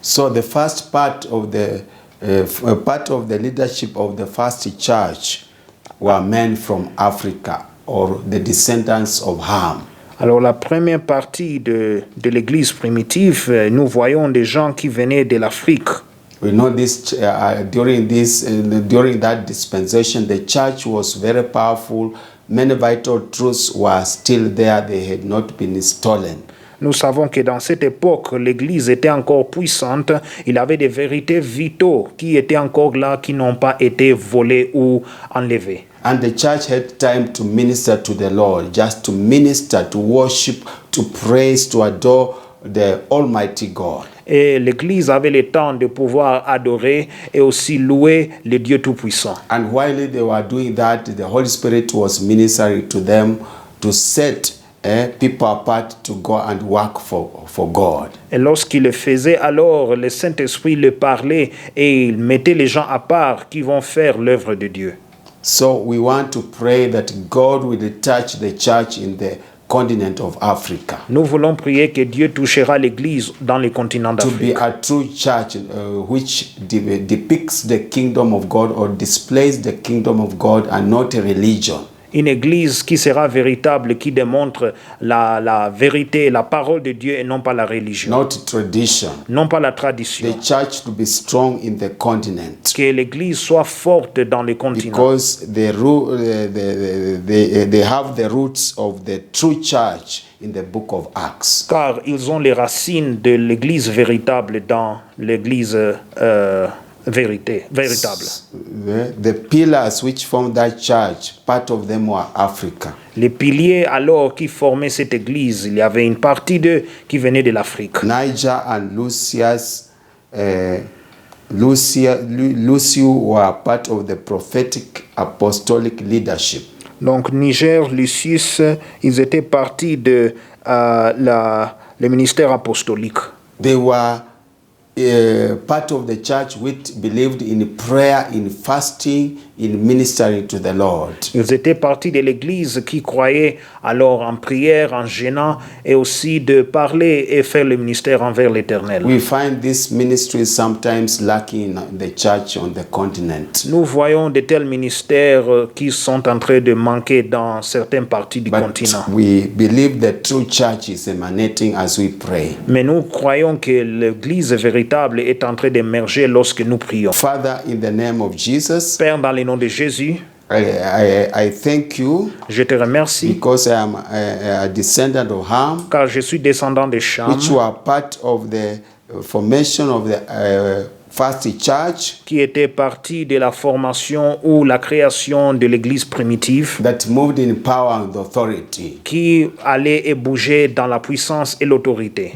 S1: So the first part of the leadership of the first church were men from Africa or the descendants of Ham.
S2: Alors la première partie de l'église primitive, nous voyons des gens qui venaient de l'Afrique.
S1: We know this during that dispensation, the church was very powerful. Many vital truths were still there; they had not been stolen.
S2: Nous savons que dans cette époque, l'Église était encore puissante. Il y avait des vérités vitaux qui étaient encore là, qui n'ont pas été volées ou enlevées.
S1: And the church had time to minister to the Lord, just to minister, to worship, to praise, to adore the Almighty God.
S2: Et l'Église avait le temps de pouvoir adorer et aussi louer le Dieu Tout-Puissant.
S1: And while they were doing that, the Holy Spirit was ministering to them to set people apart to go and work for God.
S2: Et lorsqu'il le faisait, alors le Saint-Esprit le parlait et il mettait les gens à part qui vont faire l'œuvre de Dieu.
S1: So we want to pray that God will touch the church in the continent of Africa.
S2: Nous voulons prier que Dieu touchera l'Église dans le continent
S1: To be
S2: d'Afrique.
S1: a true church which depicts the kingdom of God or displays the kingdom of God and not a religion.
S2: Une église qui sera véritable, qui démontre la vérité, la parole de Dieu et non pas la religion,
S1: Not tradition.
S2: non pas la tradition.
S1: The church to be strong in the continent.
S2: Que l'église soit forte dans les continents.
S1: Because they have the roots of the true church in the book of Acts.
S2: Car ils ont les racines de l'église véritable dans l'église véritable.
S1: The pillars which formed that church, part of them were Africa.
S2: Les piliers alors qui formaient cette église, il y avait une partie d'eux qui venait de l'Afrique.
S1: Niger and Lucius were part of the prophetic apostolic leadership.
S2: Donc Niger, Lucius, ils étaient partis de le ministère apostolique.
S1: They were part of the church which believed in prayer, in fasting, in ministering to the Lord.
S2: Ils étaient partis de l'église qui croyait alors en prière, en jeûnant et aussi de parler et faire le ministère envers l'Éternel.
S1: We find this ministry sometimes lacking in the church on the continent.
S2: Nous voyons de tels ministères qui sont en train de manquer dans certaines parties du
S1: But
S2: continent.
S1: we believe the true church is emanating as we pray.
S2: Mais nous croyons que l'église véritable est en train d'émerger lorsque nous prions.
S1: Father, in the name of Jesus,
S2: Père, dans le nom de Jésus,
S1: I thank you
S2: je te remercie
S1: because I am a descendant of Ham,
S2: car je suis descendant de Cham,
S1: which were part of the formation of the first church
S2: qui était parti de la formation ou la création de l'église primitive,
S1: that moved in power and authority.
S2: qui allait et bougeait dans la puissance et l'autorité.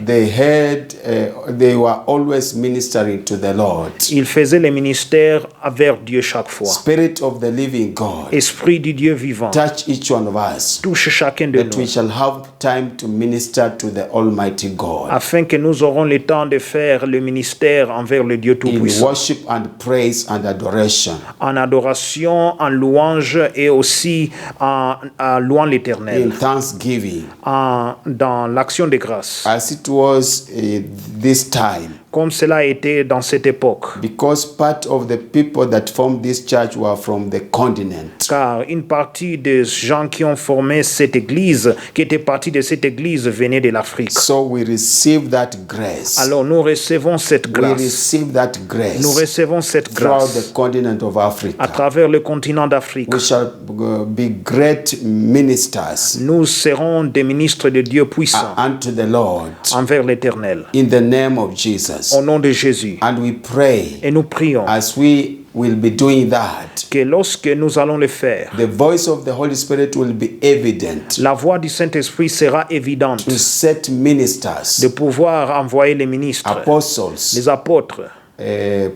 S1: They were always ministering to the Lord.
S2: Il faisait le ministère vers Dieu chaque fois.
S1: Spirit of the living God,
S2: Esprit du Dieu vivant,
S1: touch each one of us
S2: touche chacun de
S1: that we
S2: nous,
S1: shall have time to minister to the Almighty God
S2: afin que nous aurons le temps de faire le ministère envers le Dieu
S1: in
S2: Tout-Puissant,
S1: worship and praise and adoration.
S2: en adoration, en louange et aussi en louant
S1: In
S2: l'Éternel,
S1: thanksgiving,
S2: dans l'action de grâce,
S1: as it was this time,
S2: comme cela a été dans cette époque.
S1: because part of the people that formed this church were from the continent.
S2: Car une partie des gens qui ont formé cette église, qui étaient partis de cette église, venaient de l'Afrique.
S1: So we receive that grace.
S2: Alors nous recevons cette
S1: We
S2: grâce.
S1: receive that
S2: Nous
S1: grace
S2: recevons cette
S1: throughout
S2: grâce
S1: the continent of
S2: à
S1: Africa.
S2: travers le continent d'Afrique.
S1: We shall be great ministers
S2: Nous serons des ministres de Dieu puissants
S1: unto the Lord
S2: envers l'Éternel.
S1: in the name of Jesus.
S2: Au nom de Jésus.
S1: And we pray
S2: Et nous prions
S1: as we will be doing that,
S2: que lorsque nous allons le faire,
S1: the voice of the Holy Spirit will be evident
S2: la voix du Saint-Esprit sera évidente
S1: to set ministers,
S2: de pouvoir envoyer les ministres,
S1: apostles,
S2: les apôtres,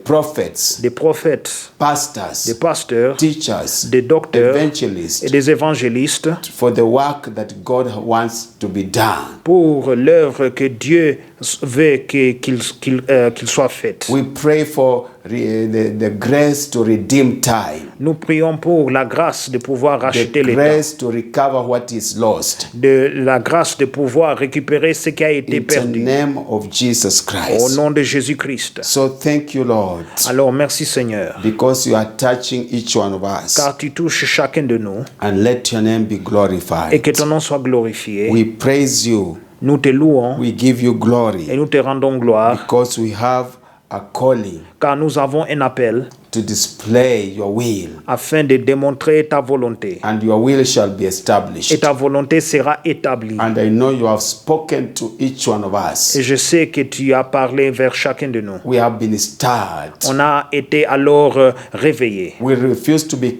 S1: prophets,
S2: des prophètes, des
S1: pastors,
S2: pasteurs,
S1: teachers,
S2: des docteurs et
S1: evangelists
S2: des évangélistes
S1: for the work that God wants to be done.
S2: pour l'œuvre que Dieu veut qu'il soit faite.
S1: We pray for the grace to redeem time,
S2: Nous prions pour la grâce de pouvoir
S1: the
S2: racheter le temps,
S1: grace to recover what is lost.
S2: de la grâce de pouvoir récupérer ce qui a été
S1: In the
S2: perdu.
S1: name of Jesus
S2: Au
S1: Christ.
S2: nom de Jésus-Christ.
S1: So thank you, Lord,
S2: Alors merci Seigneur,
S1: because you are touching each one of us.
S2: car tu touches chacun de nous
S1: And let your name be
S2: et
S1: glorified.
S2: que ton nom soit glorifié.
S1: We praise you.
S2: Nous te louons
S1: We give you
S2: et
S1: glory
S2: nous te rendons gloire,
S1: because we have a calling
S2: car nous avons un appel
S1: to display your will,
S2: afin de démontrer ta volonté.
S1: and your will shall be
S2: Et
S1: established.
S2: ta volonté sera établie.
S1: And I know you have spoken to each one of
S2: Et
S1: us.
S2: je sais que tu as parlé vers chacun de nous.
S1: We have been stirred.
S2: On a été alors réveillés.
S1: We refuse to be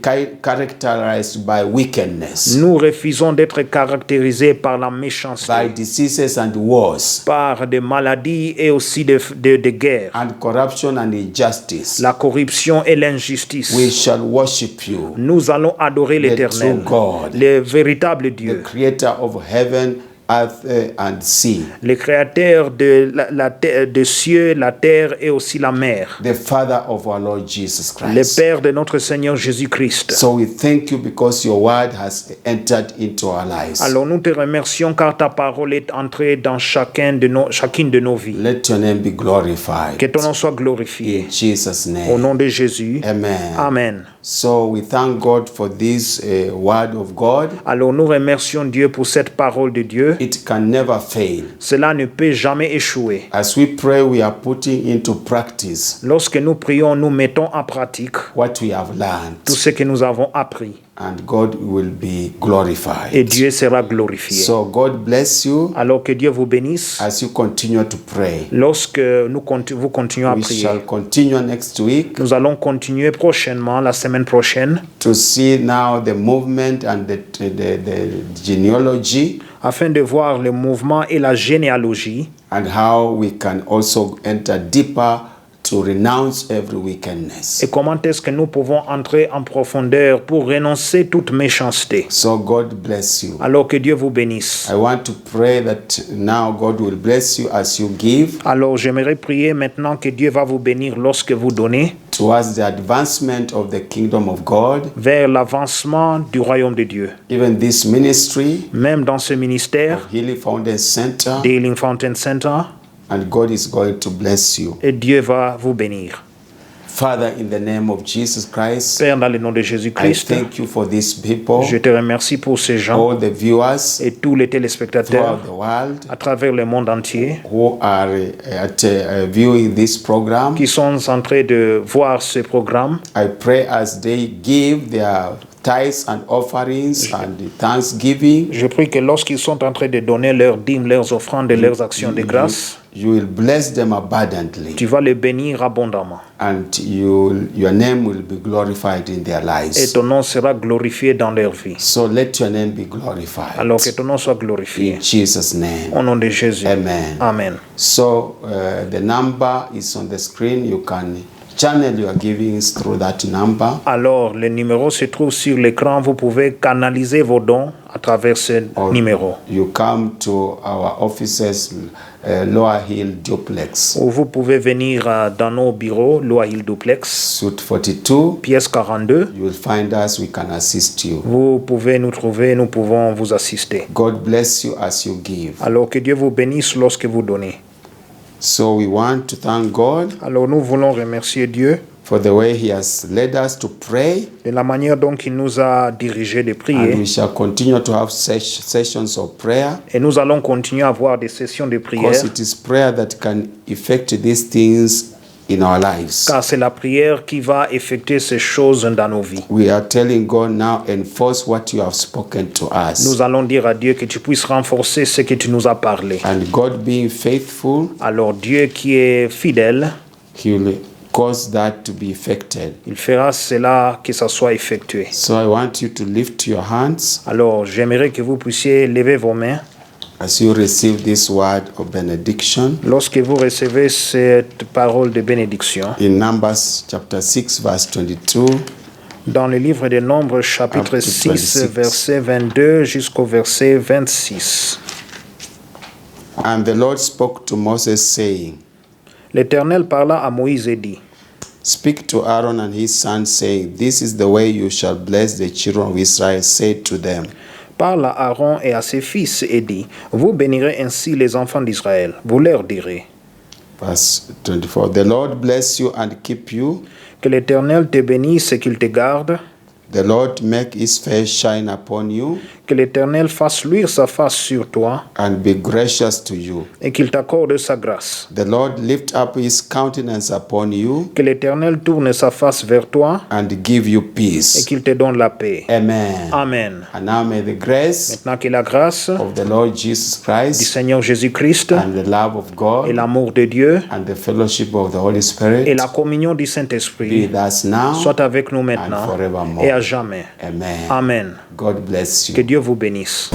S1: characterized by wickedness,
S2: Nous refusons d'être caractérisés par la
S1: by
S2: méchanceté,
S1: diseases and wars,
S2: par des maladies et aussi des guerres,
S1: and corruption and injustice.
S2: la corruption et l'injustice.
S1: We shall worship you,
S2: Nous allons adorer l'Éternel,
S1: true God,
S2: le véritable
S1: the
S2: Dieu,
S1: creator of heaven, earth, and sea,
S2: le créateur de la terre, des cieux, la terre et aussi la mer,
S1: the Father of our Lord Jesus
S2: le
S1: Christ.
S2: Père de notre Seigneur Jésus-Christ.
S1: So we thank you because your word has entered into our lives.
S2: Alors nous te remercions car ta parole est entrée dans chacune de nos vies.
S1: Let your name be glorified.
S2: Que ton nom soit glorifié.
S1: In Jesus'
S2: Au
S1: name.
S2: nom de Jésus.
S1: Amen.
S2: Amen.
S1: So we thank God for this word of God.
S2: Alors nous remercions Dieu pour cette parole de Dieu.
S1: It can never fail.
S2: Cela ne peut jamais échouer.
S1: As we pray, we are putting into practice
S2: Lorsque nous prions, nous mettons en pratique
S1: what we have learned,
S2: tout ce que nous avons appris.
S1: and God will be glorified.
S2: Et Dieu sera glorifié.
S1: So God bless you
S2: Alors que Dieu vous bénisse.
S1: as you continue to pray.
S2: Lorsque vous continuez à
S1: We
S2: prier.
S1: shall continue next week
S2: Nous allons continuer prochainement, la semaine prochaine,
S1: to see now the movement and the genealogy,
S2: afin de voir le mouvement et la généalogie
S1: and how we can also enter deeper to renounce every wickedness.
S2: et comment est-ce que nous pouvons entrer en profondeur pour renoncer toute méchanceté.
S1: So God bless you.
S2: Alors que Dieu vous bénisse.
S1: I want to pray that now God will bless you as you give
S2: Alors j'aimerais prier maintenant que Dieu va vous bénir lorsque vous donnez
S1: towards the advancement of the kingdom of God.
S2: vers l'avancement du royaume de Dieu.
S1: Even this ministry
S2: Même dans ce ministère,
S1: of Healing Fountain Center,
S2: the Healing Fountain Center,
S1: and God is going to bless you.
S2: et Dieu va vous bénir.
S1: Father, in the name of Jesus Christ,
S2: Père, dans le nom de
S1: I
S2: Jésus-Christ,
S1: thank you for these people,
S2: je te remercie pour ces gens
S1: all the viewers
S2: et tous les téléspectateurs
S1: throughout the world
S2: à travers le monde entier
S1: who are viewing this program.
S2: qui sont en train de voir ce programme.
S1: I pray as they give their tithes and offerings and thanksgiving,
S2: Je prie que lorsqu'ils sont en train de donner leurs dîmes, leurs offrandes et leurs actions de grâce,
S1: you will bless them abundantly,
S2: tu vas les bénir abondamment.
S1: and your name will be glorified in their
S2: Et
S1: lives.
S2: ton nom sera glorifié dans leur vie.
S1: So let your name be glorified.
S2: Alors que ton nom soit glorifié.
S1: In Jesus' name.
S2: Au nom de Jésus.
S1: Amen.
S2: Amen.
S1: So the number is on the screen. You can channel your givings through that number.
S2: Alors, le numéro se trouve sur l'écran. Vous pouvez canaliser vos dons à travers ce
S1: Or
S2: numéro.
S1: you come to our offices, Lower Hill Duplex,
S2: Ou vous pouvez venir dans nos bureaux, Loa Hill Duplex,
S1: Suite 42.
S2: pièce 42.
S1: You will find us. We can assist you.
S2: Vous pouvez nous trouver, nous pouvons vous assister.
S1: God bless you as you give.
S2: Alors que Dieu vous bénisse lorsque vous donnez.
S1: So we want to thank God
S2: Alors nous voulons remercier Dieu
S1: for the way He has led us to pray,
S2: de la manière dont il nous a dirigés de
S1: and
S2: prier.
S1: we shall continue to have sessions of prayer,
S2: Et nous allons continuer à avoir des sessions de prière.
S1: because it is prayer that can effect these things in our lives.
S2: Car c'est la prière qui va effectuer ces choses dans nos vies.
S1: We are telling God now, enforce what you have spoken to us.
S2: Nous allons dire à Dieu que tu puisses renforcer ce que tu nous as parlé.
S1: And God being faithful,
S2: Alors Dieu qui est fidèle,
S1: He will cause that to be effected.
S2: il fera cela que ça soit effectué.
S1: So I want you to lift your hands
S2: Alors j'aimerais que vous puissiez lever vos mains
S1: as you receive this word of benediction.
S2: lorsque vous recevez cette parole de bénédiction.
S1: In Numbers chapter 6, verse 22,
S2: Dans le livre des Nombres, chapitre
S1: Up to
S2: 6,
S1: 26.
S2: verset 22 jusqu'au verset 26.
S1: and the Lord spoke to Moses, saying,
S2: L'Éternel parla à Moïse et dit,
S1: Speak to Aaron and his sons, saying, This is the way you shall bless the children of Israel. Say to them.
S2: Parle à Aaron et à ses fils et dis, vous bénirez ainsi les enfants d'Israël. Vous leur direz.
S1: Verse 24. The Lord bless you and keep you.
S2: Que l'Éternel te bénisse et qu'il te garde.
S1: The Lord make his face shine upon you
S2: Que l'Éternel fasse luire sa face sur toi
S1: and be gracious to you.
S2: et qu'il t'accorde sa grâce.
S1: The Lord lift up his countenance upon you
S2: Que l'Éternel tourne sa face vers toi
S1: and give you
S2: et
S1: peace.
S2: qu'il te donne la paix.
S1: Amen.
S2: Amen.
S1: And now may the grace
S2: Maintenant que la grâce
S1: of the Lord Jesus
S2: du
S1: Christ
S2: Seigneur Jésus-Christ
S1: and the love of
S2: et
S1: God
S2: l'amour de Dieu
S1: and the fellowship of the Holy
S2: et
S1: Spirit
S2: la communion du
S1: be
S2: Saint-Esprit
S1: with us now
S2: soient avec nous
S1: and
S2: maintenant
S1: forevermore.
S2: et à jamais.
S1: Amen.
S2: Amen.
S1: God bless
S2: Que
S1: you.
S2: Dieu vous bénisse.